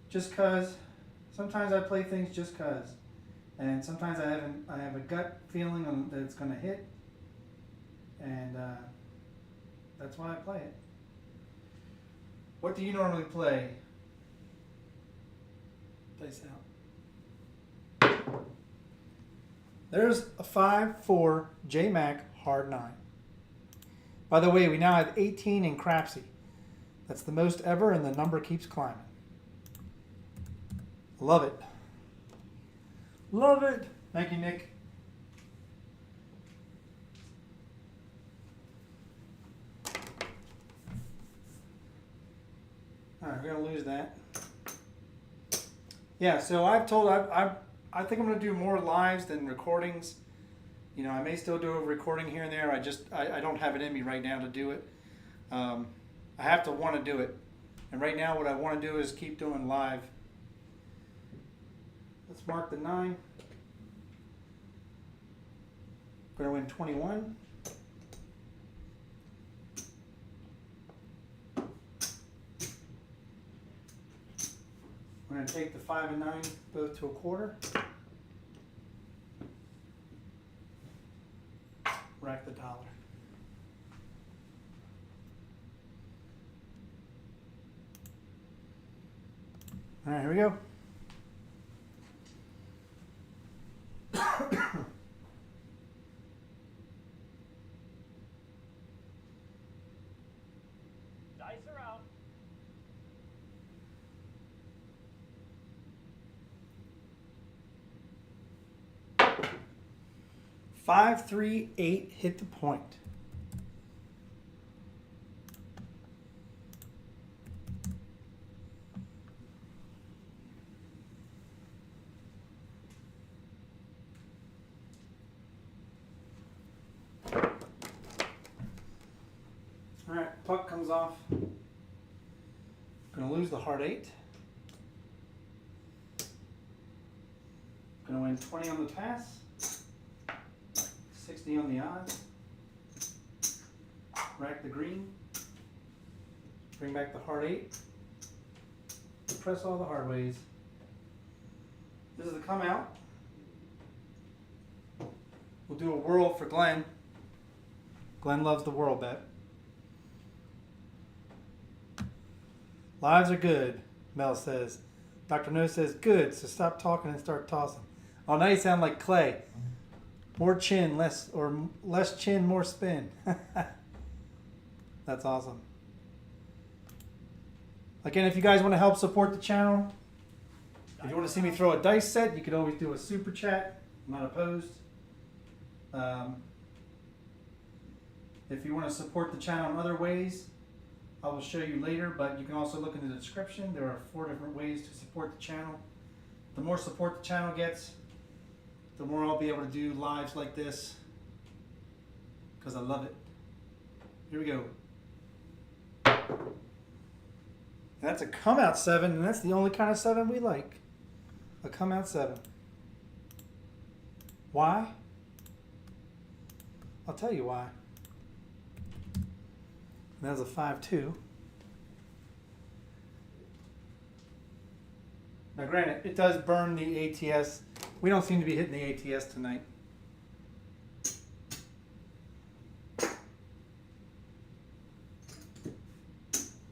Just cause. Sometimes I play things just cause. And sometimes I have a gut feeling that it's going to hit. And that's why I play it. What do you normally play? Dice out. There's a 5-4 J-Mac hard 9. By the way, we now have 18 in Crapsee. That's the most ever, and the number keeps climbing. Love it. Love it. Thank you, Nick. All right, we're gonna lose that. Yeah, so I think I'm gonna do more lives than recordings. You know, I may still do a recording here and there. I don't have it in me right now to do it. I have to want to do it, and right now what I want to do is keep doing live. Let's mark the 9. We're gonna win 21. We're going to take the 5 and 9 both to a quarter. Rack the dollar. All right, here we go. Dice are out. 5, 3, 8 hit the point. All right, puck comes off. Gonna lose the hard 8. Gonna win 20 on the pass. 60 on the odds. Rack the green. Bring back the hard 8. Press all the hard ways. This is the come out. We'll do a whirl for Glenn. Glenn loves the whirl bet. Lives are good, Mel says. Dr. No says good, so stop talking and start tossing. Oh, now you sound like Clay. More chin, less chin, more spin. That's awesome. Again, if you guys want to help support the channel, if you want to see me throw a dice set, you could always do a super chat. I'm not opposed. If you want to support the channel in other ways, I will show you later, but you can also look in the description. There are 4 different ways to support the channel. The more support the channel gets, the more I'll be able to do lives like this, because I love it. Here we go. That's a come out 7, and that's the only kind of 7 we like. A come out 7. Why? I'll tell you why. That was a 5-2. Now granted, it does burn the ATS. We don't seem to be hitting the ATS tonight.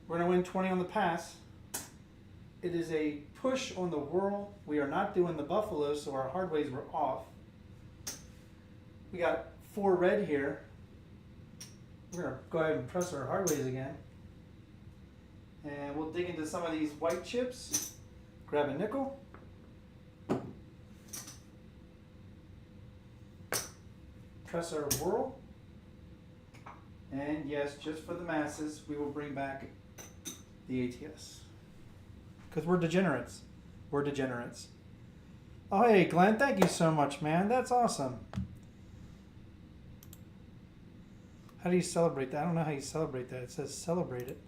We're going to win 20 on the pass. It is a push on the whirl. We are not doing the buffalo, so our hard ways were off. We got 4 red here. We're going to go ahead and press our hard ways again. And we'll dig into some of these white chips. Grab a nickel. Press our whirl. And yes, just for the masses, we will bring back the ATS. Because we're degenerates. We're degenerates. Oh, hey, Glenn, thank you so much, man. That's awesome. How do you celebrate that? I don't know how you celebrate that. It says celebrate it.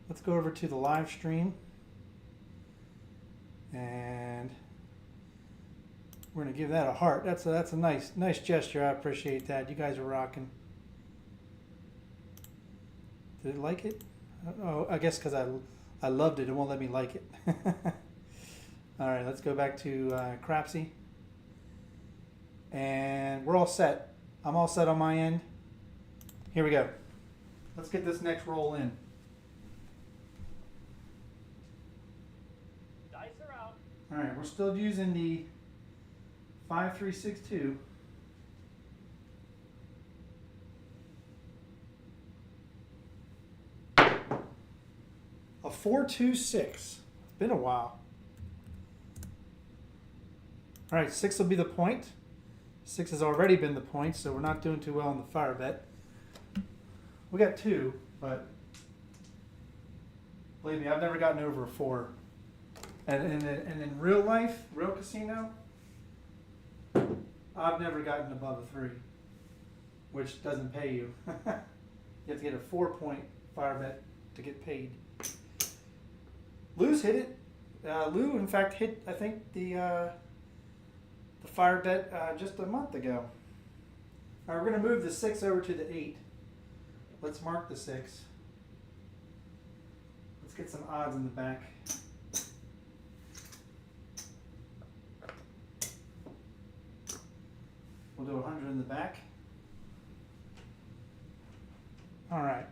Let's go over to the live stream. And we're gonna give that a heart. That's a nice gesture. I appreciate that. You guys are rocking. Did it like it? Oh, I guess because I loved it. It won't let me like it. All right, let's go back to Crapsee. And we're all set. I'm all set on my end. Here we go. Let's get this next roll in. Dice are out. All right, we're still using the 5362. A 426. It's been a while. All right, 6 will be the point. 6 has already been the point, so we're not doing too well on the fire bet. We got 2, but believe me, I've never gotten over a 4. And in real life, real casino, I've never gotten above a 3, which doesn't pay you. You have to get a 4-point fire bet to get paid. Lou's hit it. Lou, in fact, hit, I think, the fire bet just a month ago. All right, we're going to move the 6 over to the 8. Let's mark the 6. Let's get some odds in the back. We'll do 100 in the back. All right.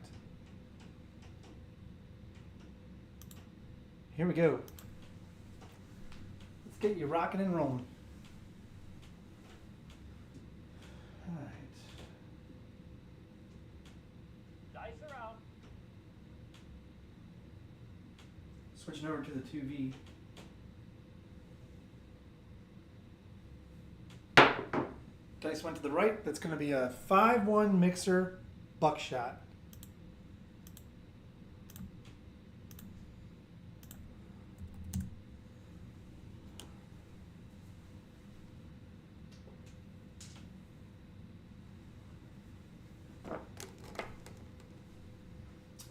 Here we go. Let's get you rocking and rolling. All right. Dice are out. Switching over to the 2V. Dice went to the right. That's going to be a 5-1 mixer buckshot.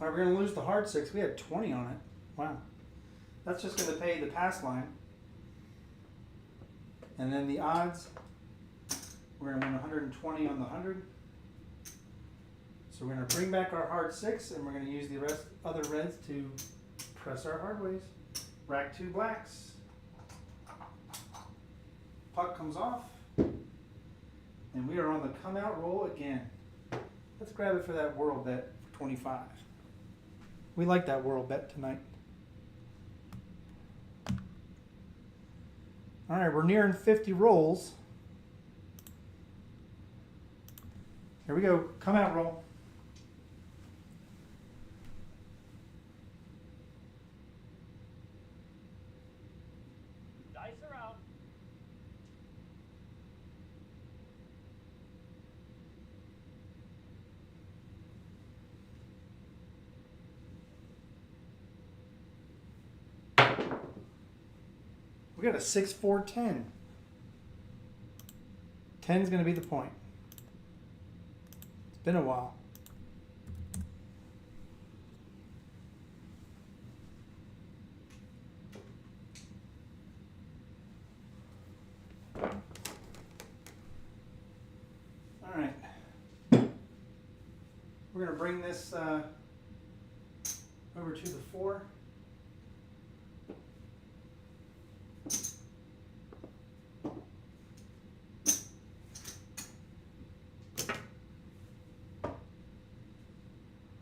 All right, we're going to lose the hard 6. We had 20 on it. Wow. That's just going to pay the pass line. And then the odds, we're going to win 120 on the 100. So we're going to bring back our hard 6, and we're going to use the other reds to press our hard ways. Rack 2 blacks. Puck comes off. And we are on the come out roll again. Let's grab it for that world bet for 25. We like that world bet tonight. All right, we're nearing 50 rolls. Here we go. Come out roll. Dice are out. We got a 6, 4, 10. 10 is going to be the point. It's been a while. All right. We're going to bring this over to the 4.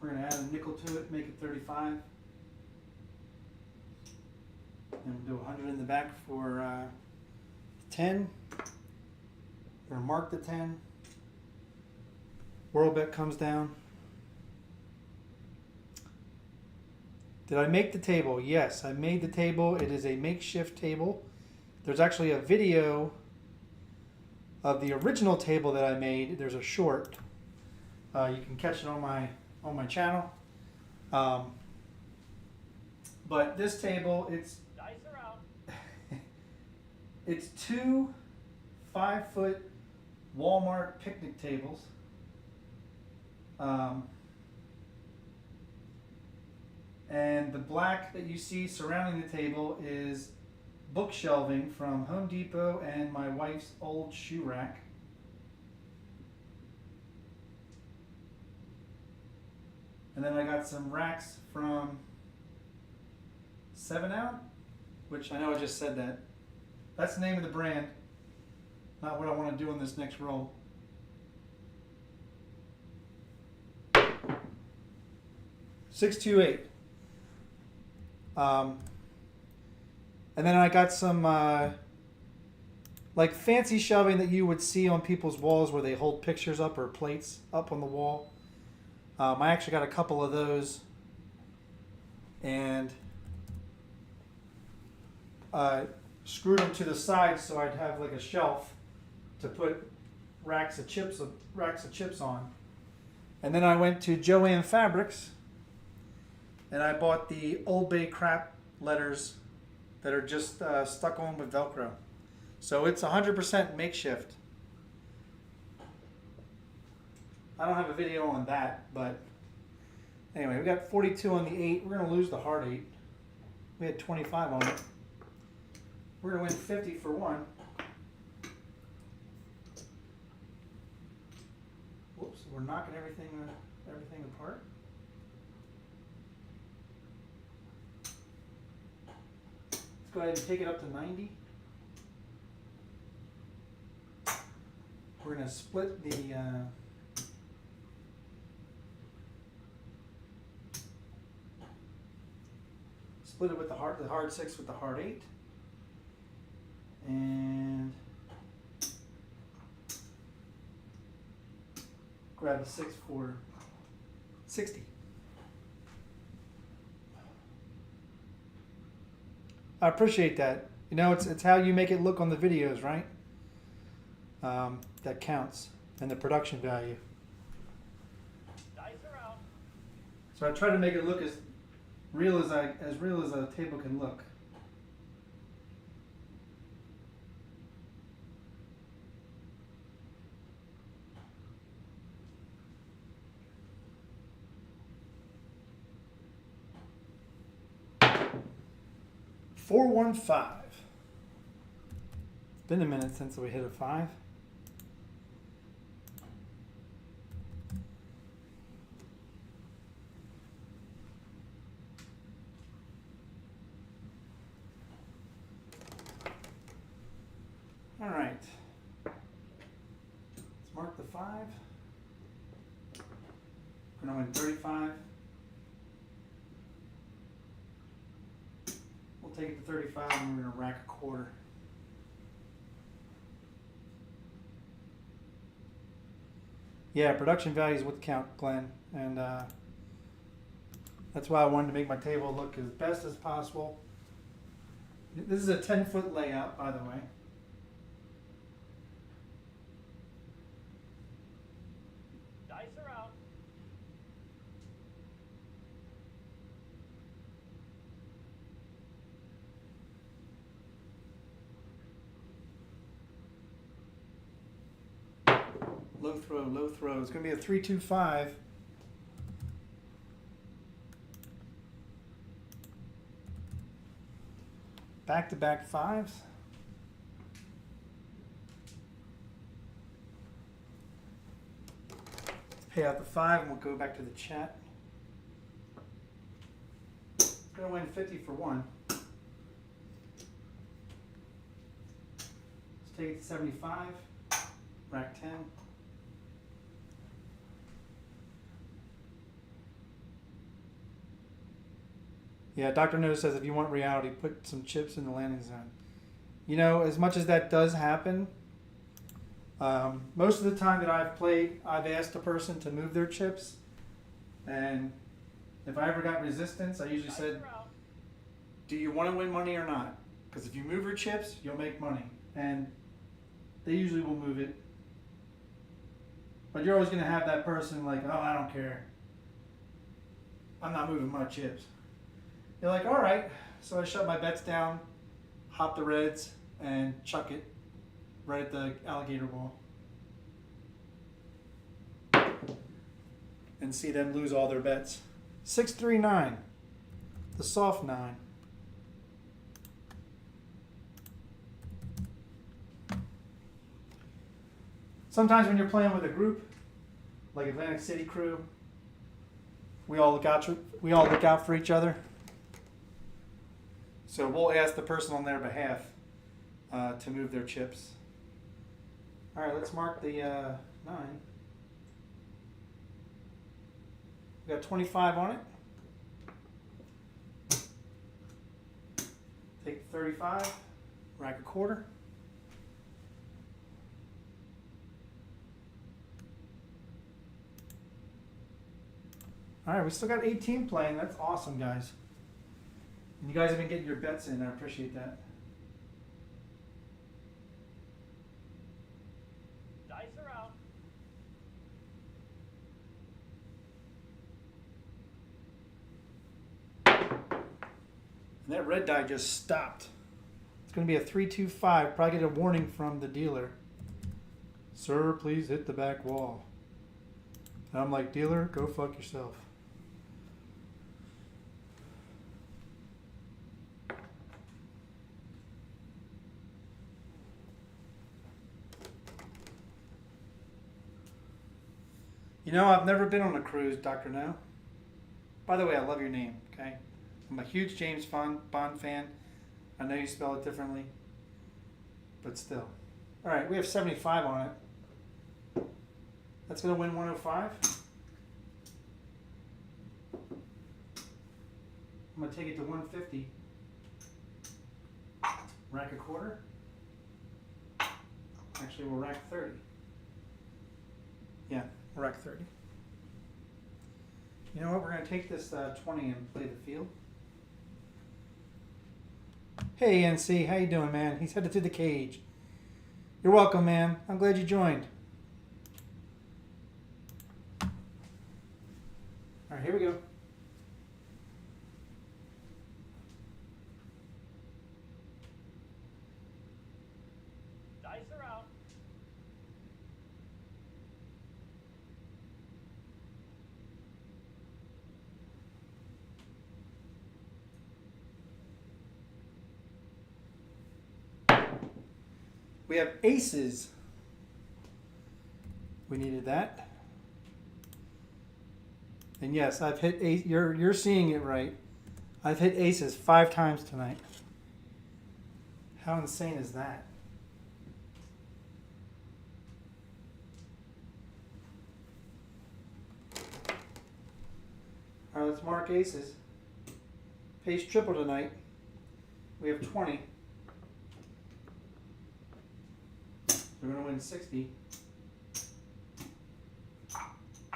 We're going to add a nickel to it, make it 35. And we'll do 100 in the back for 10. We're going to mark the 10. World bet comes down. Did I make the table? Yes, I made the table. It is a makeshift table. There's actually a video of the original table that I made. There's a short. You can catch it on my channel. But this table, Dice are out. it's 2 5-foot Walmart picnic tables. And the black that you see surrounding the table is book shelving from Home Depot and my wife's old shoe rack. And then I got some racks from 7 Out, which I know I just said that. That's the name of the brand, not what I want to do in this next roll. $628. And then I got some like fancy shelving that you would see on people's walls where they hold pictures up or plates up on the wall. I actually got a couple of those, and screwed them to the side so I'd have like a shelf to put racks of chips on. And then I went to Joann Fabrics and I bought the OldBayCraps letters that are just stuck on with Velcro. So it's 100% makeshift. I don't have a video on that, but anyway, we got 42 on the 8. We're going to lose the hard 8. We had 25 on it. We're going to win 50 for 1. Whoops, we're knocking everything apart. Let's go ahead and take it up to 90. We're going to split the split it with the hard 6 with the hard 8. And grab a 6 for 60. I appreciate that. You know, it's how you make it look on the videos, right? That counts, and the production value. Dice are out. So I try to make it look as real as a table can look. $415. It's been a minute since we hit a 5. All right. Let's mark the 5. We're going to win 35. We'll take it to 35 and we're going to rack a quarter. Yeah, production values would count, Glenn. And that's why I wanted to make my table look as best as possible. This is a 10-foot layout, by the way. Dice are out. Low throw, low throw. It's going to be a 3-2-5. Back-to-back 5s. Let's pay out the 5 and we'll go back to the chat. It's going to win 50 for 1. Let's take it to 75. Rack 10. Yeah, Dr. No says if you want reality, put some chips in the landing zone. You know, as much as that does happen, most of the time that I've played, I've asked a person to move their chips. And if I ever got resistance, I usually said, do you want to win money or not? Because if you move your chips, you'll make money. And they usually will move it. But you're always going to have that person like, oh, I don't care. I'm not moving my chips. You're like, all right. So I shut my bets down, hop the reds, and chuck it right at the alligator wall. And see them lose all their bets. 6-3-9. The soft 9. Sometimes when you're playing with a group, like Atlantic City crew, we all look out for each other. So we'll ask the person on their behalf to move their chips. All right, let's mark the 9. We got 25 on it. Take 35, rack a quarter. All right, we still got 18 playing. That's awesome, guys. And you guys have been getting your bets in. I appreciate that. Dice are out. And that red die just stopped. It's going to be a 3-2-5. Probably get a warning from the dealer. Sir, please hit the back wall. And I'm like, dealer, go fuck yourself. You know, I've never been on a cruise, Dr. No. By the way, I love your name, okay? I'm a huge James Bond fan. I know you spell it differently, but still. All right, we have 75 on it. That's going to win 105. I'm going to take it to 150. Rack a quarter. Actually, we'll rack 30. Yeah, we'll rack 30. You know what? We're going to take this 20 and play the field. Hey, NC. How you doing, man? He's headed to the cage. You're welcome, man. I'm glad you joined. All right, here we go. Dice are out. We have aces. We needed that. And yes, I've hit ace. You're seeing it right. I've hit aces 5 times tonight. How insane is that? All right, let's mark aces. Pace triple tonight. We have 20. We're going to win 60. I'm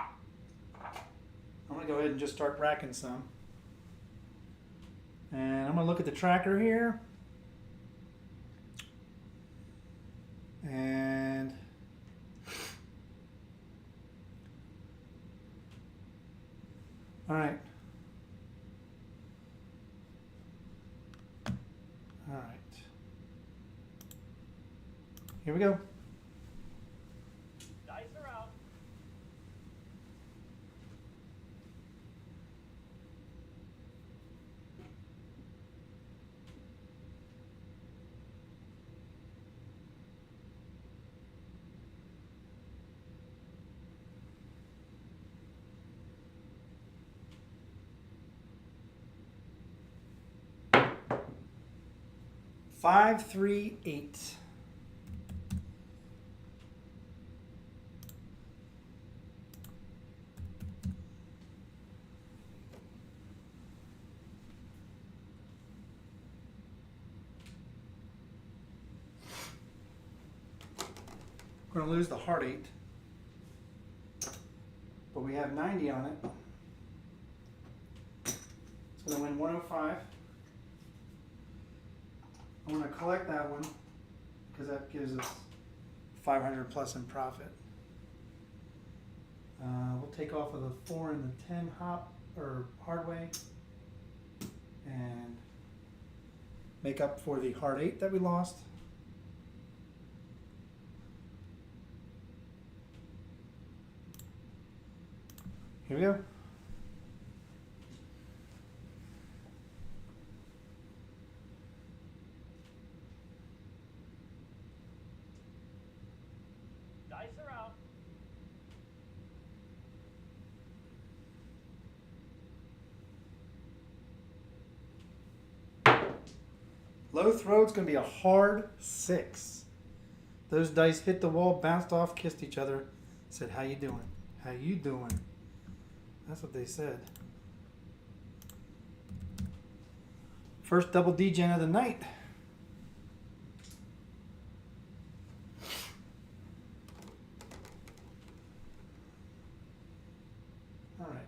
going to go ahead and just start racking some. And I'm going to look at the tracker here. And all right. All right. Here we go. Dice are out. Five, 3, 8. We're going to lose the heart 8, but we have 90 on it. It's going to win 105. I'm going to collect that one because that gives us 500 plus in profit. We'll take off of the 4 and the 10 hop or hard way and make up for the hard 8 that we lost. Here we go. Dice are Low throw, it's going to be a hard 6. Those dice hit the wall, bounced off, kissed each other, said, "How you doing? How you doing?" That's what they said. First double D-gen of the night. All right.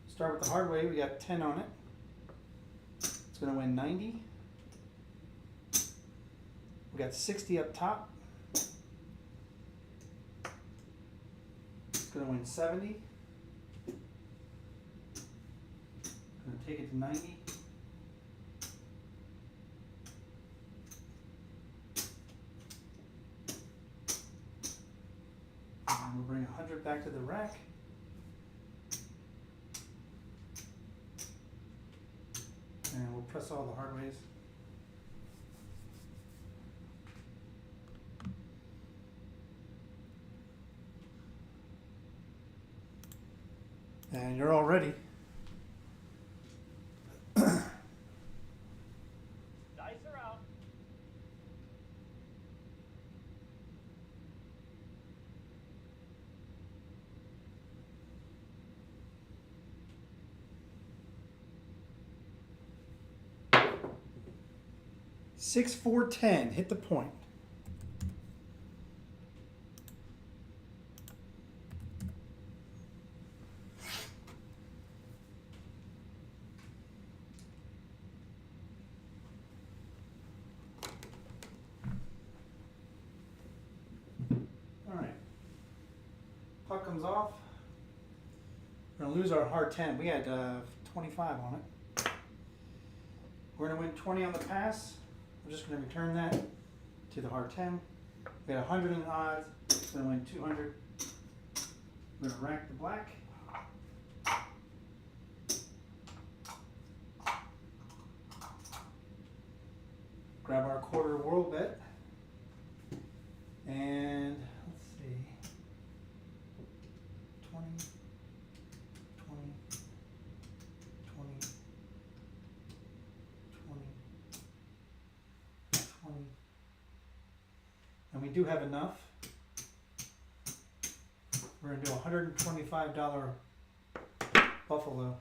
Start with the hard way. We got 10 on it. It's going to win 90. We got 60 up top. It's going to win 70. Going to take it to 90. And we'll bring 100 back to the rack. And we'll press all the hard ways. And you're all ready. Dice are out. Six, 4, 10. Hit the point. All right. Puck comes off. We're going to lose our hard 10. We had 25 on it. We're going to win 20 on the pass. We're just going to return that to the hard 10. We got 100 in the odds. We're going to win 200. We're going to rack the black. Grab our quarter world bet. And let's see. 20, 20, 20, 20, 20. And we do have enough. We're going to do a $125 Buffalo.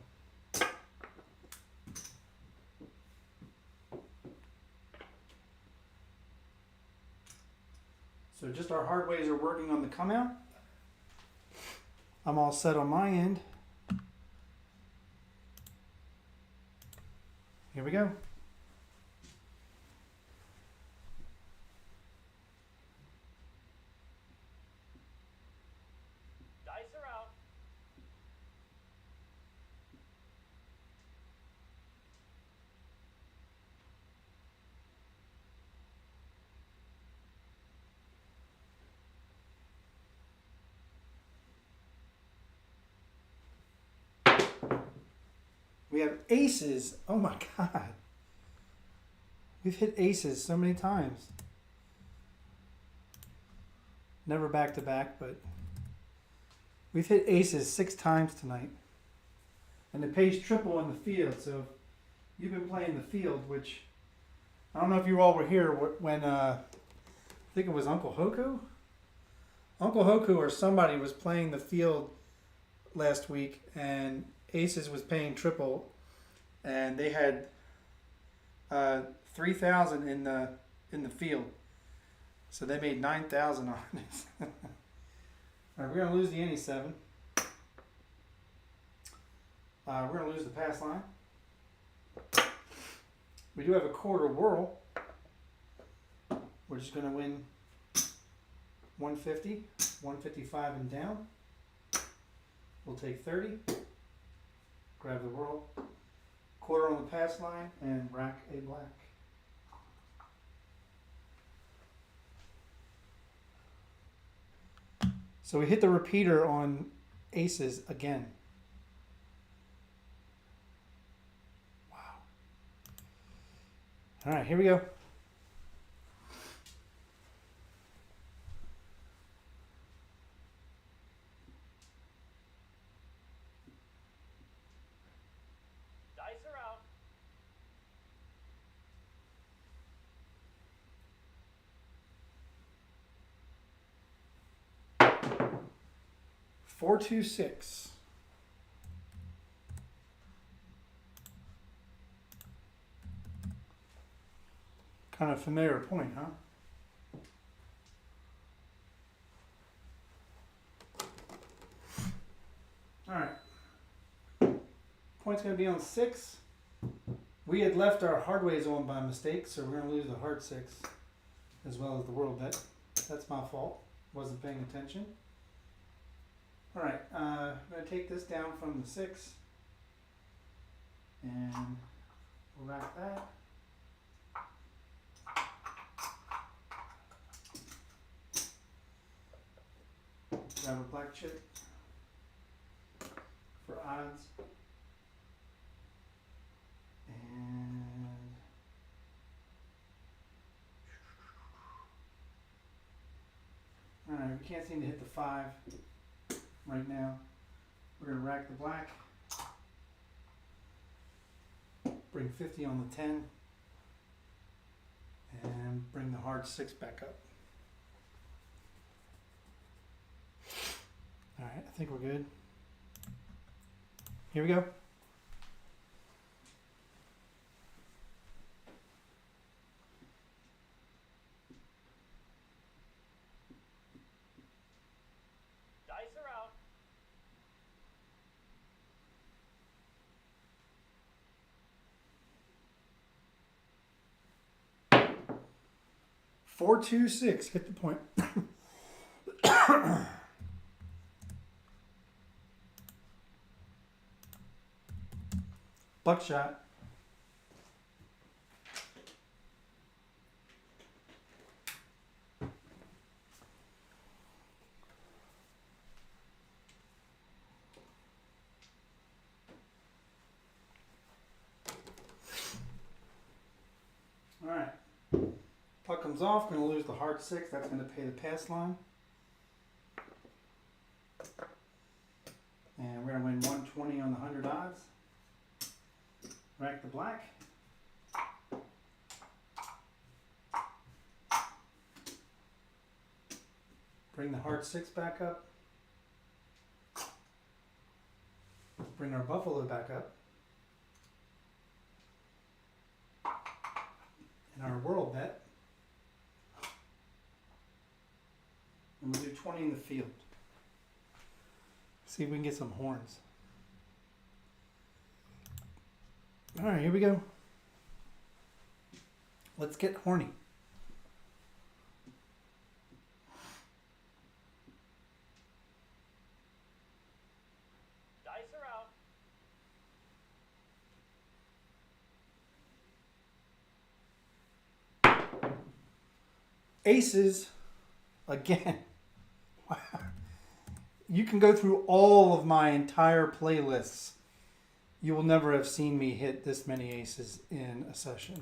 So just our hard ways are working on the come out. I'm all set on my end. Here we go. Dice are out. We have aces. Oh my God. We've hit aces so many times. Never back to back, but we've hit aces 6 times tonight. And it pays triple in the field. So if you've been playing the field, which I don't know if you all were here when I think it was Uncle Hoku. Uncle Hoku or somebody was playing the field last week, and Aces was paying triple, and they had 3,000 in the field, so they made 9,000 on it. All right, we're gonna lose the any 7. We're gonna lose the pass line. We do have a quarter whirl. We're just gonna win 150, 155 and down. We'll take 30. Grab the whirl, quarter on the pass line, and rack a black. So we hit the repeater on aces again. Wow. All right, here we go. Dice are out. 426. Kind of familiar point, huh? All right. Point's going to be on 6. We had left our hard ways on by mistake, so we're going to lose the hard 6 as well as the world bet. That's my fault. Wasn't paying attention. All right. I'm going to take this down from the 6 and we'll rack that. Grab a black chip for odds. And all right, we can't seem to hit the 5 right now. We're gonna rack the black. Bring 50 on the 10. And bring the hard 6 back up. All right, I think we're good. Here we go. Dice are out. Four, 2, 6. Hit the point. Buckshot. All right. Puck comes off. Going to lose the hard 6. That's going to pay the pass line. And we're going to win 120 on the 100 odds. Rack the black. Bring the hard 6 back up. Bring our buffalo back up. And our world bet. And we'll do 20 in the field. See if we can get some horns. All right, here we go. Let's get horny. Dice are out. Aces again. Wow. You can go through all of my entire playlists. You will never have seen me hit this many aces in a session.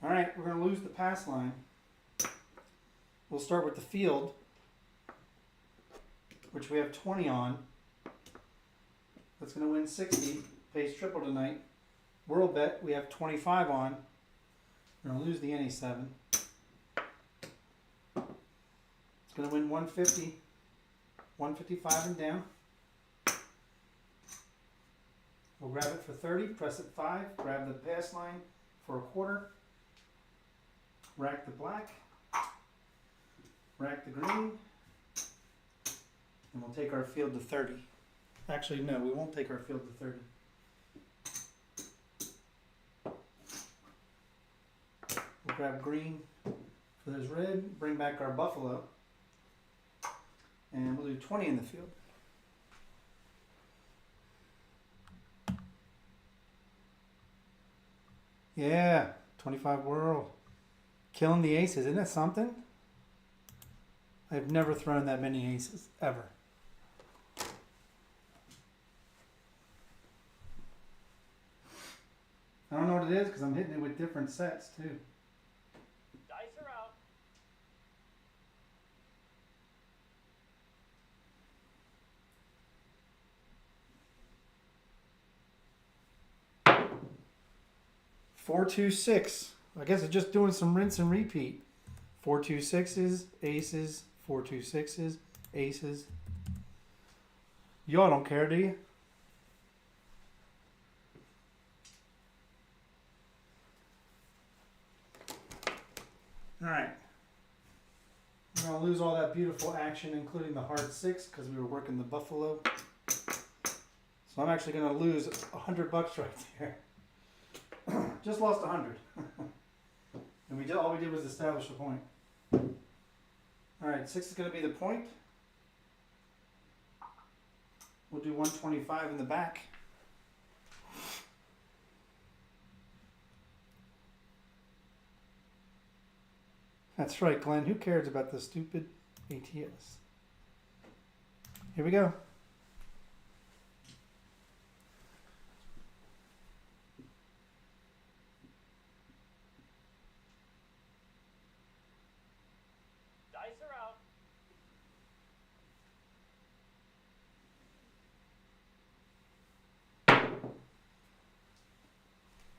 All right, we're going to lose the pass line. We'll start with the field, which we have 20 on. That's going to win 60. Pays triple tonight. World bet, we have 25 on. We're going to lose the NE7. It's going to win 150. 155 and down. We'll grab it for 30, press it 5, grab the pass line for a quarter. Rack the black. Rack the green. And we'll take our field to 30. Actually, no, we won't take our field to 30. We'll grab green for this red, bring back our buffalo, and we'll do 20 in the field. Yeah, 25 world. Killing the aces, isn't that something? I've never thrown that many aces, ever. I don't know what it is because I'm hitting it with different sets too. Dice are out. 4-2-6. I guess it's just doing some rinse and repeat. 4-2-6s, aces, 4-2-6s, aces. Y'all don't care, do you? All right. We're going to lose all that beautiful action, including the hard 6, because we were working the buffalo. So I'm actually going to lose $100 right there. Just lost 100. And all we did was establish a point. All right, 6 is going to be the point. We'll do 125 in the back. That's right, Glenn. Who cares about the stupid ATS? Here we go. Dice are out.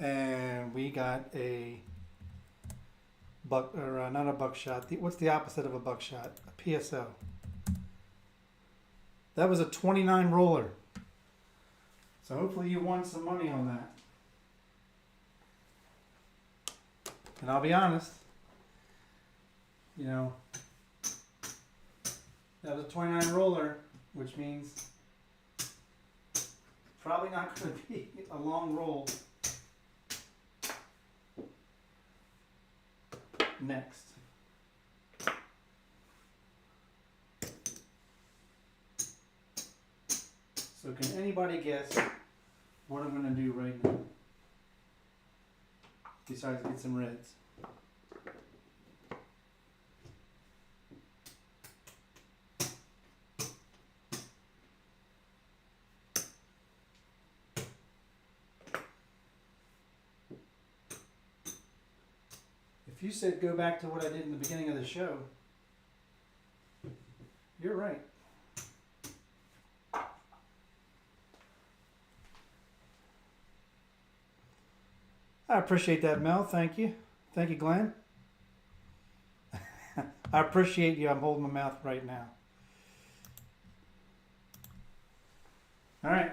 And we got a buck, or not a buckshot. What's the opposite of a buckshot? A PSO. That was a 29 roller. So hopefully you won some money on that. And I'll be honest, you know, that was a 29 roller, which means probably not going to be a long roll next. So can anybody guess what I'm going to do right now? Besides get some reds. If you said go back to what I did in the beginning of the show, you're right. I appreciate that, Mel. Thank you. Thank you, Glenn. I appreciate you. I'm holding my mouth right now. All right.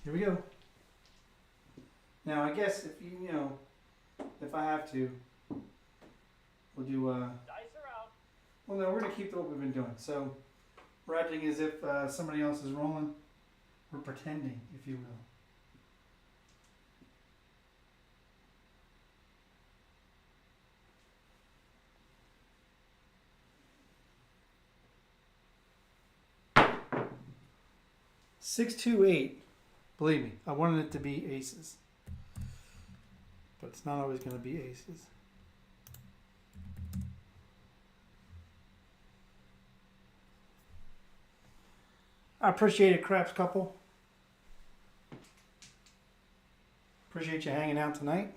Here we go. Now, I guess if you know, if I have to, we'll do, Dice are out. well, no, we're going to keep what we've been doing. So, we're acting as if somebody else is rolling. We're pretending, if you will. Six, 2, 8. Believe me, I wanted it to be aces. But it's not always going to be aces. I appreciate it, Craps couple. Appreciate you hanging out tonight.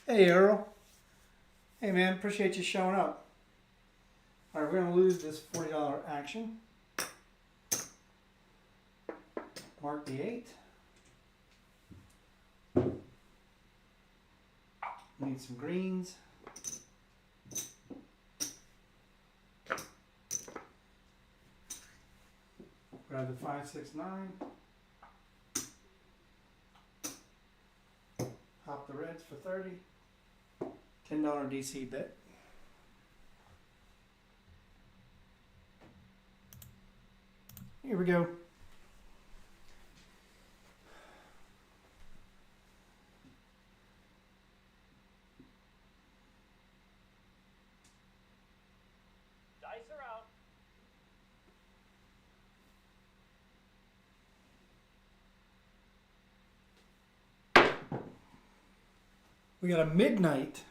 Hey, Earl. Hey, man, appreciate you showing up. All right, we're going to lose this $40 action. Mark the 8. Need some greens. Grab the 5, 6, 9. Hop the reds for 30. $10 DC bet. Here we go. Dice are out. We got a midnight.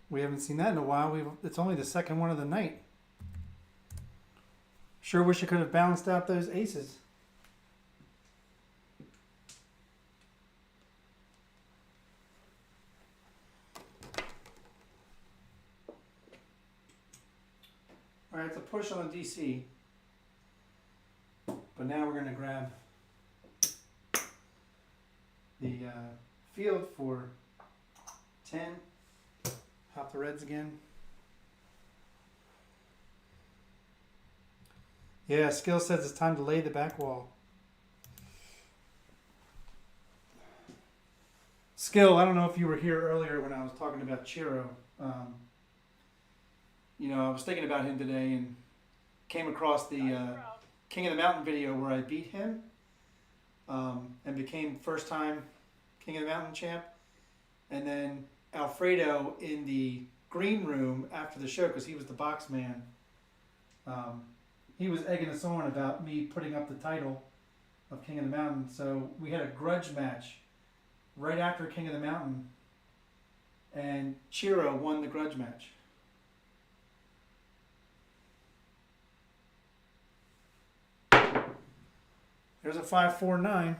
We haven't seen that in a while. It's only the second one of the night. Sure wish I could have balanced out those aces. All right, it's a push on the DC. But now we're going to grab the field for 10. Hop the reds again. Yeah, skill says it's time to lay the back wall. Skill, I don't know if you were here earlier when I was talking about Chiro. You know, I was thinking about him today and came across the King of the Mountain video where I beat him and became first time King of the Mountain champ. And then Alfredo in the green room after the show, because he was the box man, he was egging us on about me putting up the title of King of the Mountain. So we had a grudge match right after King of the Mountain, and Chiro won the grudge match. There's a 5-4-9.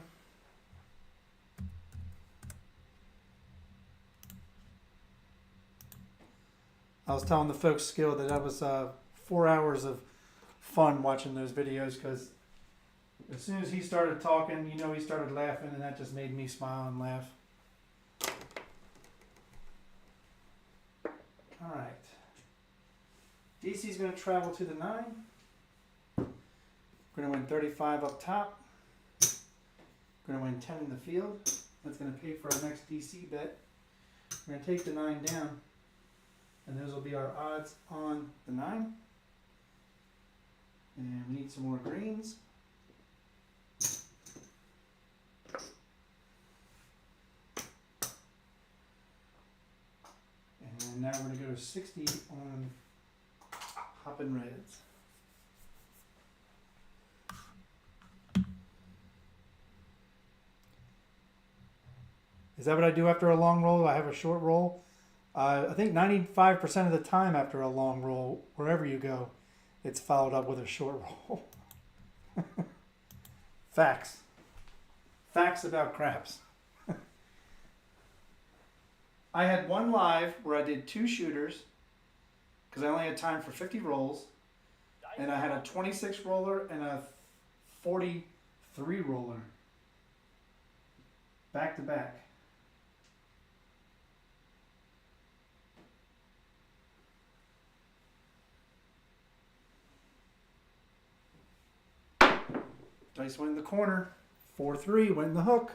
I was telling the folks Skill that was 4 hours of fun watching those videos, because as soon as he started talking, you know, he started laughing, and that just made me smile and laugh. All right. DC's going to travel to the 9. We're going to win 35 up top. We're going to win 10 in the field. That's going to pay for our next DC bet. We're going to take the 9 down, and those will be our odds on the 9. And we need some more greens. And now we're going to go to 60 on hoppin' reds. Is that what I do after a long roll? I have a short roll. I think 95% of the time after a long roll, wherever you go, it's followed up with a short roll. Facts. Facts about craps. I had one live where I did 2 shooters because I only had time for 50 rolls, and I had a 26 roller and a 43 roller back to back. Dice went in the corner. 4-3 went in the hook.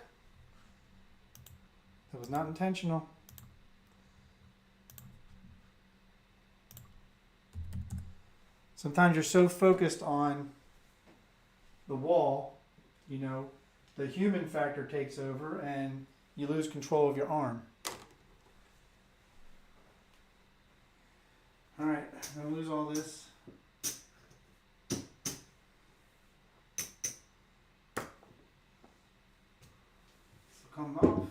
That was not intentional. Sometimes you're so focused on the wall, you know, the human factor takes over and you lose control of your arm. All right, I'm going to lose all this. Come off.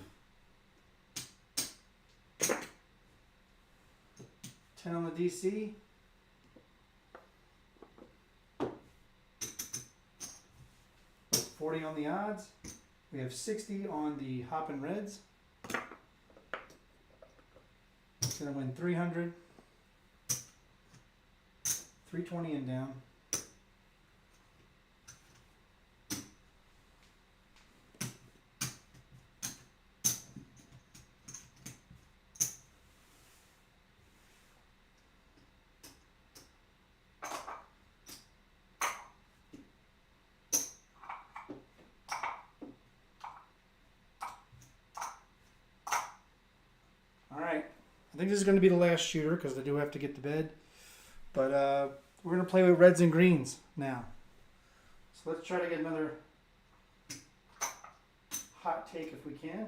10 on the DC. That's 40 on the odds. We have 60 on the hoppin' reds. It's going to win 300. 320 and down. I think this is going to be the last shooter because I do have to get to bed. But we're going to play with reds and greens now. So let's try to get another hot take if we can.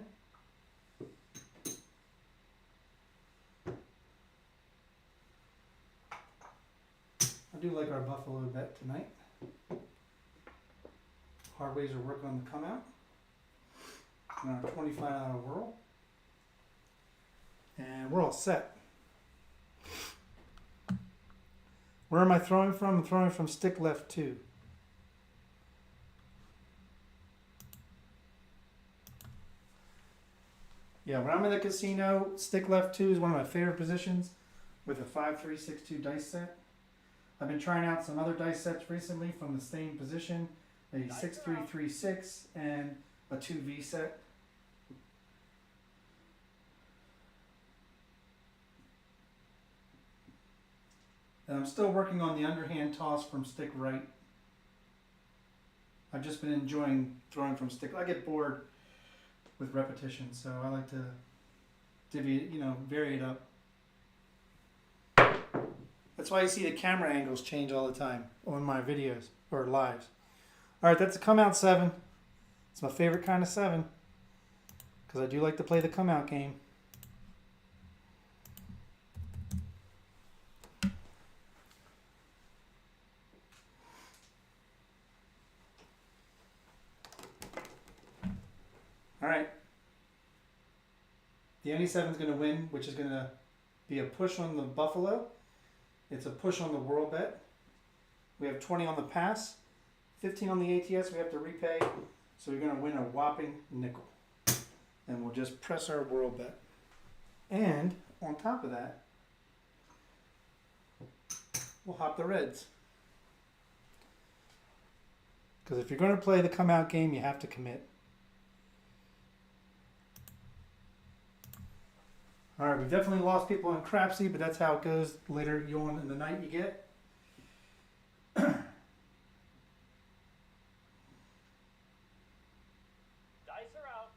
I do like our Buffalo bet tonight. Hard ways are working on the come out. And our 25 out of whirl. And we're all set. Where am I throwing from? I'm throwing from stick left 2. Yeah, when I'm in the casino, stick left 2 is one of my favorite positions with a 5-3-6-2 dice set. I've been trying out some other dice sets recently from the same position. a 6336, and a 2V set. And I'm still working on the underhand toss from stick right. I've just been enjoying throwing from stick. I get bored with repetition, so I like to divvy, vary it up. That's why you see the camera angles change all the time on my videos or lives. All right, that's a come out 7. It's my favorite kind of 7 because I do like to play the come out game. All right. The any 7 is going to win, which is going to be a push on the Buffalo. It's a push on the World Bet. We have 20 on the pass, 15 on the ATS we have to repay, so you're going to win a whopping nickel. And we'll just press our World Bet. And on top of that, we'll hop the reds. Because if you're going to play the come out game, you have to commit. All right, we've definitely lost people on Crapsee, but that's how it goes. Later on in the night you get. Dice are out.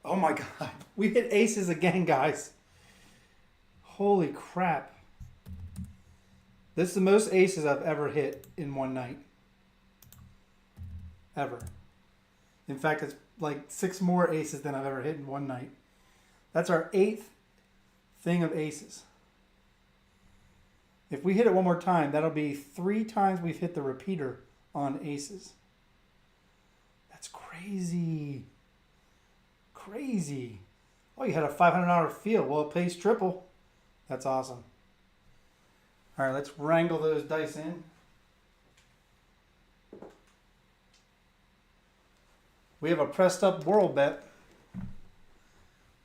Oh my God, we hit aces again, guys. Holy crap. This is the most aces I've ever hit in one night. Ever. In fact, it's like 6 more aces than I've ever hit in one night. That's our 8th thing of aces. If we hit it one more time, that'll be 3 times we've hit the repeater on aces. That's crazy. Crazy. Oh, you had a $500 field. Well, it pays triple. That's awesome. All right, let's wrangle those dice in. We have a pressed up World Bet.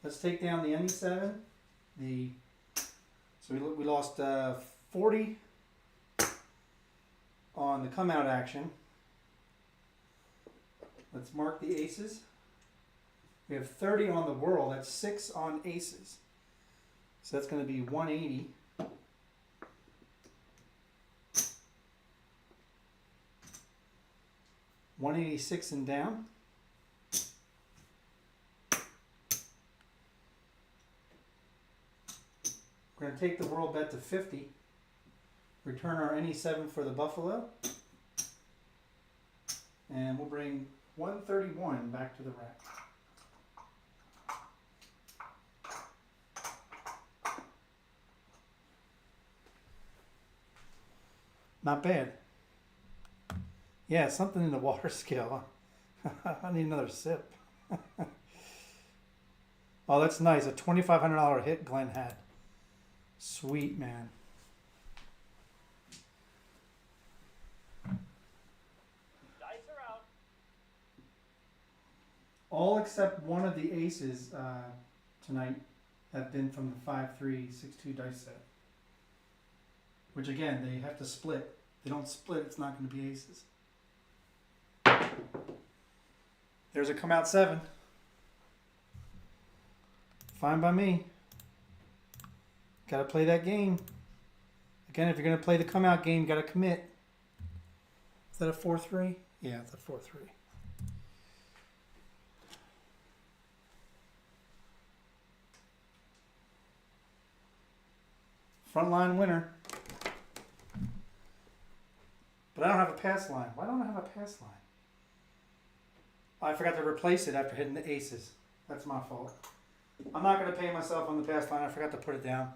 Let's take down the NE7. So we lost 40 on the come out action. Let's mark the aces. We have 30 on the World. That's 6 on aces. So that's going to be 180. $186 and down. We're going to take the World Bet to 50. Return our NE7 for the Buffalo. And we'll bring 131 back to the rack. Not bad. Yeah, something in the water scale. I need another sip. Oh, that's nice. A $2,500 hit Glenn had. Sweet, man. Dice are out. All except one of the aces tonight have been from the 5-3-6-2 dice set. Which again, they have to split. If they don't split, it's not going to be aces. There's a come out 7. Fine by me. Got to play that game. Again, if you're going to play the come out game, you got to commit. Is that a 4-3? Yeah, it's a 4-3. Frontline winner. But I don't have a pass line. Why don't I have a pass line? I forgot to replace it after hitting the aces. That's my fault. I'm not going to pay myself on the pass line. I forgot to put it down.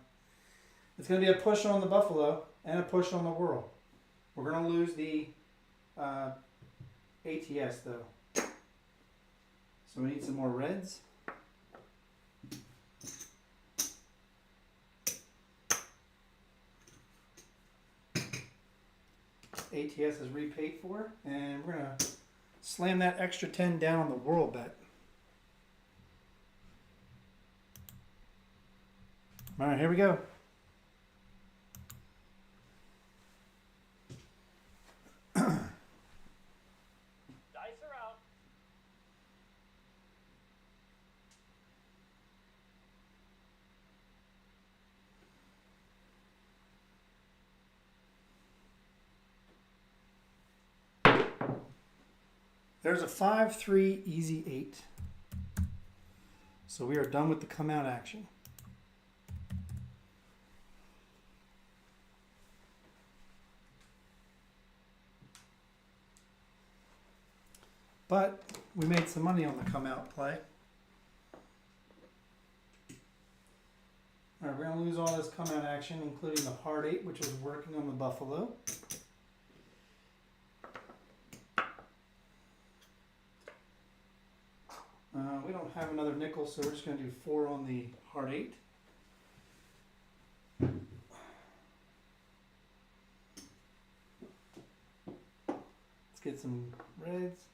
It's going to be a push on the Buffalo and a push on the World. We're going to lose the ATS though. So we need some more reds. ATS is repaid for, and we're going to slam that extra 10 down on the World Bet. All right, here we go. Dice are out. There's a 5-3 easy 8. So we are done with the come out action. But we made some money on the come out play. All right, we're going to lose all this come out action, including the hard 8, which was working on the Buffalo. We don't have another nickel, so we're just going to do 4 on the hard 8. Let's get some reds.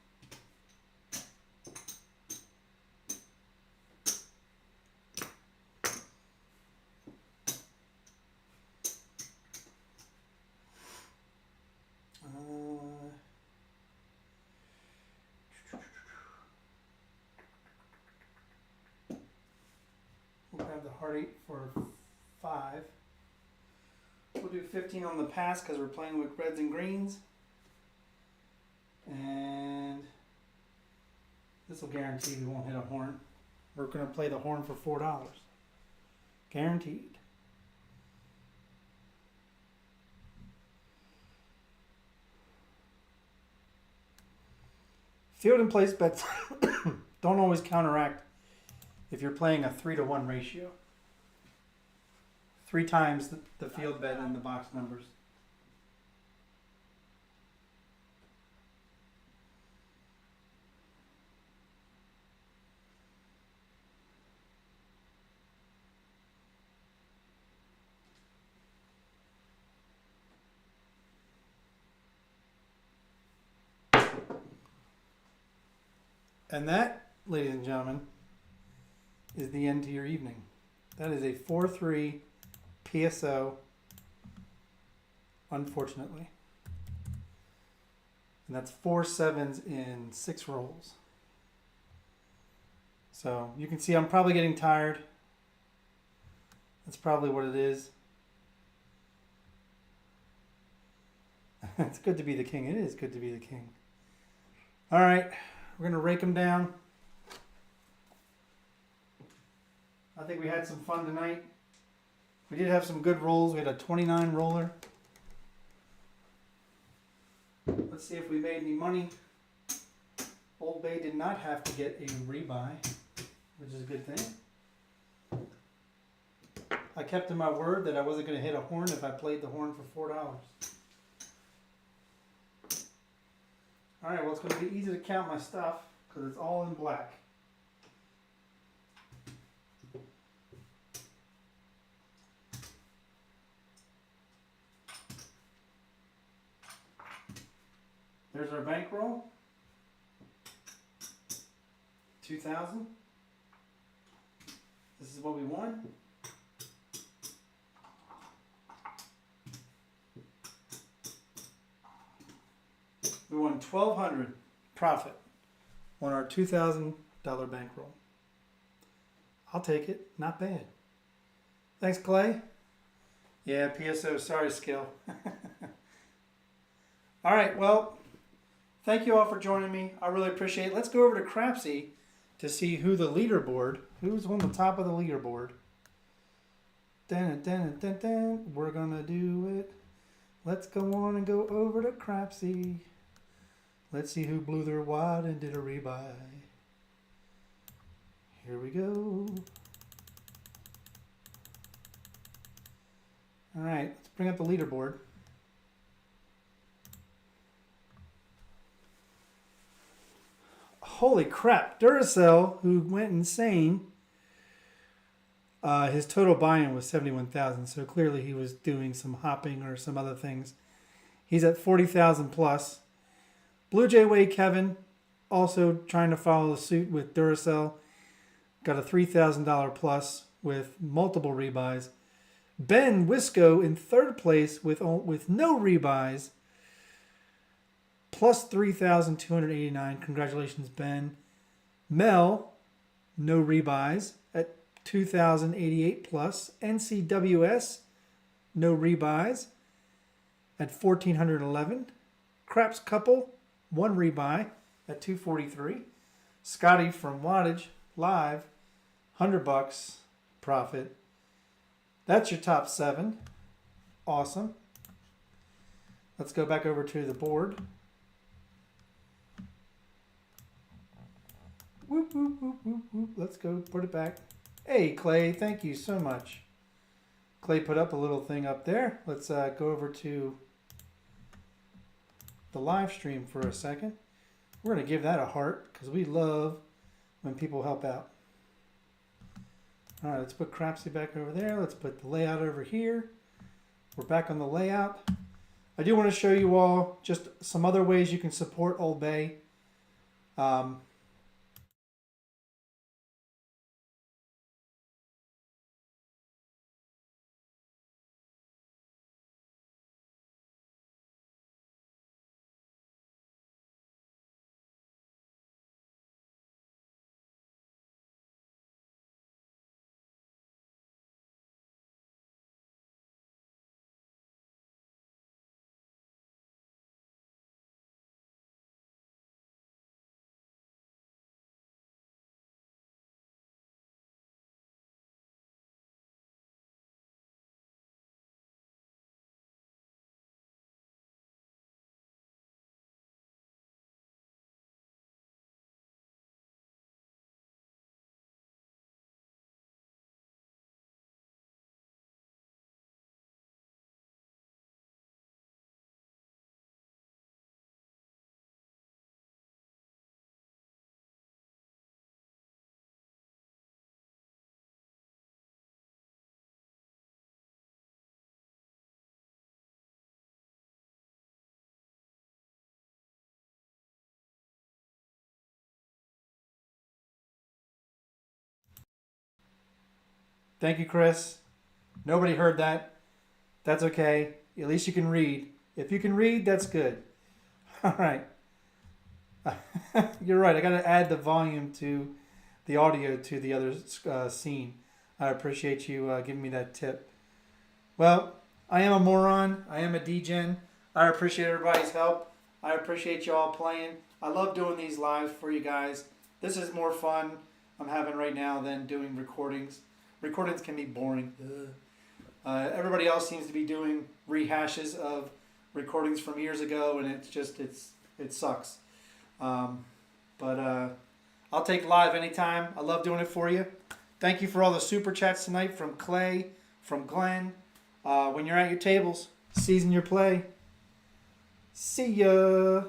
We'll grab the hard 8 for 5. We'll do 15 on the pass because we're playing with reds and greens. And this will guarantee we won't hit a horn. We're going to play the horn for $4. Guaranteed. Field and place bets don't always counteract if you're playing a 3-to-1 ratio. 3 times the field bet in the box numbers. And that, ladies and gentlemen, is the end to your evening. That is a 4-3 PSO, unfortunately. And that's 4 7s in 6 rolls. So you can see I'm probably getting tired. That's probably what it is. It's good to be the king. It is good to be the king. All right. We're going to rake them down. I think we had some fun tonight. We did have some good rolls. We had a 29 roller. Let's see if we made any money. Old Bay did not have to get a rebuy, which is a good thing. I kept to my word that I wasn't going to hit a horn if I played the horn for $4. All right, well, it's going to be easy to count my stuff because it's all in black. There's our bankroll. 2,000. This is what we won. We won $1,200 profit on our $2,000 bankroll. I'll take it. Not bad. Thanks, Clay. Yeah, PSO. Sorry, Skill. All right, well, thank you all for joining me. I really appreciate it. Let's go over to Crapsee to see who's on the top of the leaderboard. Dun, dun, dun, dun. We're going to do it. Let's go on and go over to Crapsee. Let's see who blew their wad and did a rebuy. Here we go. All right, let's bring up the leaderboard. Holy crap, Duracell, who went insane, his total buy-in was 71,000, so clearly he was doing some hopping or some other things. He's at 40,000 plus. Blue Jay Way Kevin, also trying to follow suit with Duracell, got a $3,000 plus with multiple rebuys. Ben Wisco in third place with no rebuys, plus 3,289. Congratulations, Ben. Mel, no rebuys at 2,088 plus. NCWS, no rebuys at 1,411. Craps Couple, one rebuy at 243. Scotty from Wattage Live, $100 profit. That's your top 7. Awesome. Let's go back over to the board. Whoop, whoop, whoop, whoop, whoop. Let's go put it back. Hey, Clay, thank you so much. Clay put up a little thing up there. Let's go over to the live stream for a second. We're going to give that a heart because we love when people help out. All right, let's put Crapsee back over there. Let's put the layout over here. We're back on the layout. I do want to show you all just some other ways you can support OldBay. Thank you, Chris. Nobody heard that. That's okay. At least you can read. If you can read, that's good. All right. You're right. I got to add the volume to the audio to the other scene. I appreciate you giving me that tip. Well, I am a moron. I am a degen. I appreciate everybody's help. I appreciate you all playing. I love doing these lives for you guys. This is more fun I'm having right now than doing recordings. Recordings can be boring. Everybody else seems to be doing rehashes of recordings from years ago, and it sucks. But I'll take live anytime. I love doing it for you. Thank you for all the super chats tonight from Clay, from Glenn. When you're at your tables, season your play. See ya.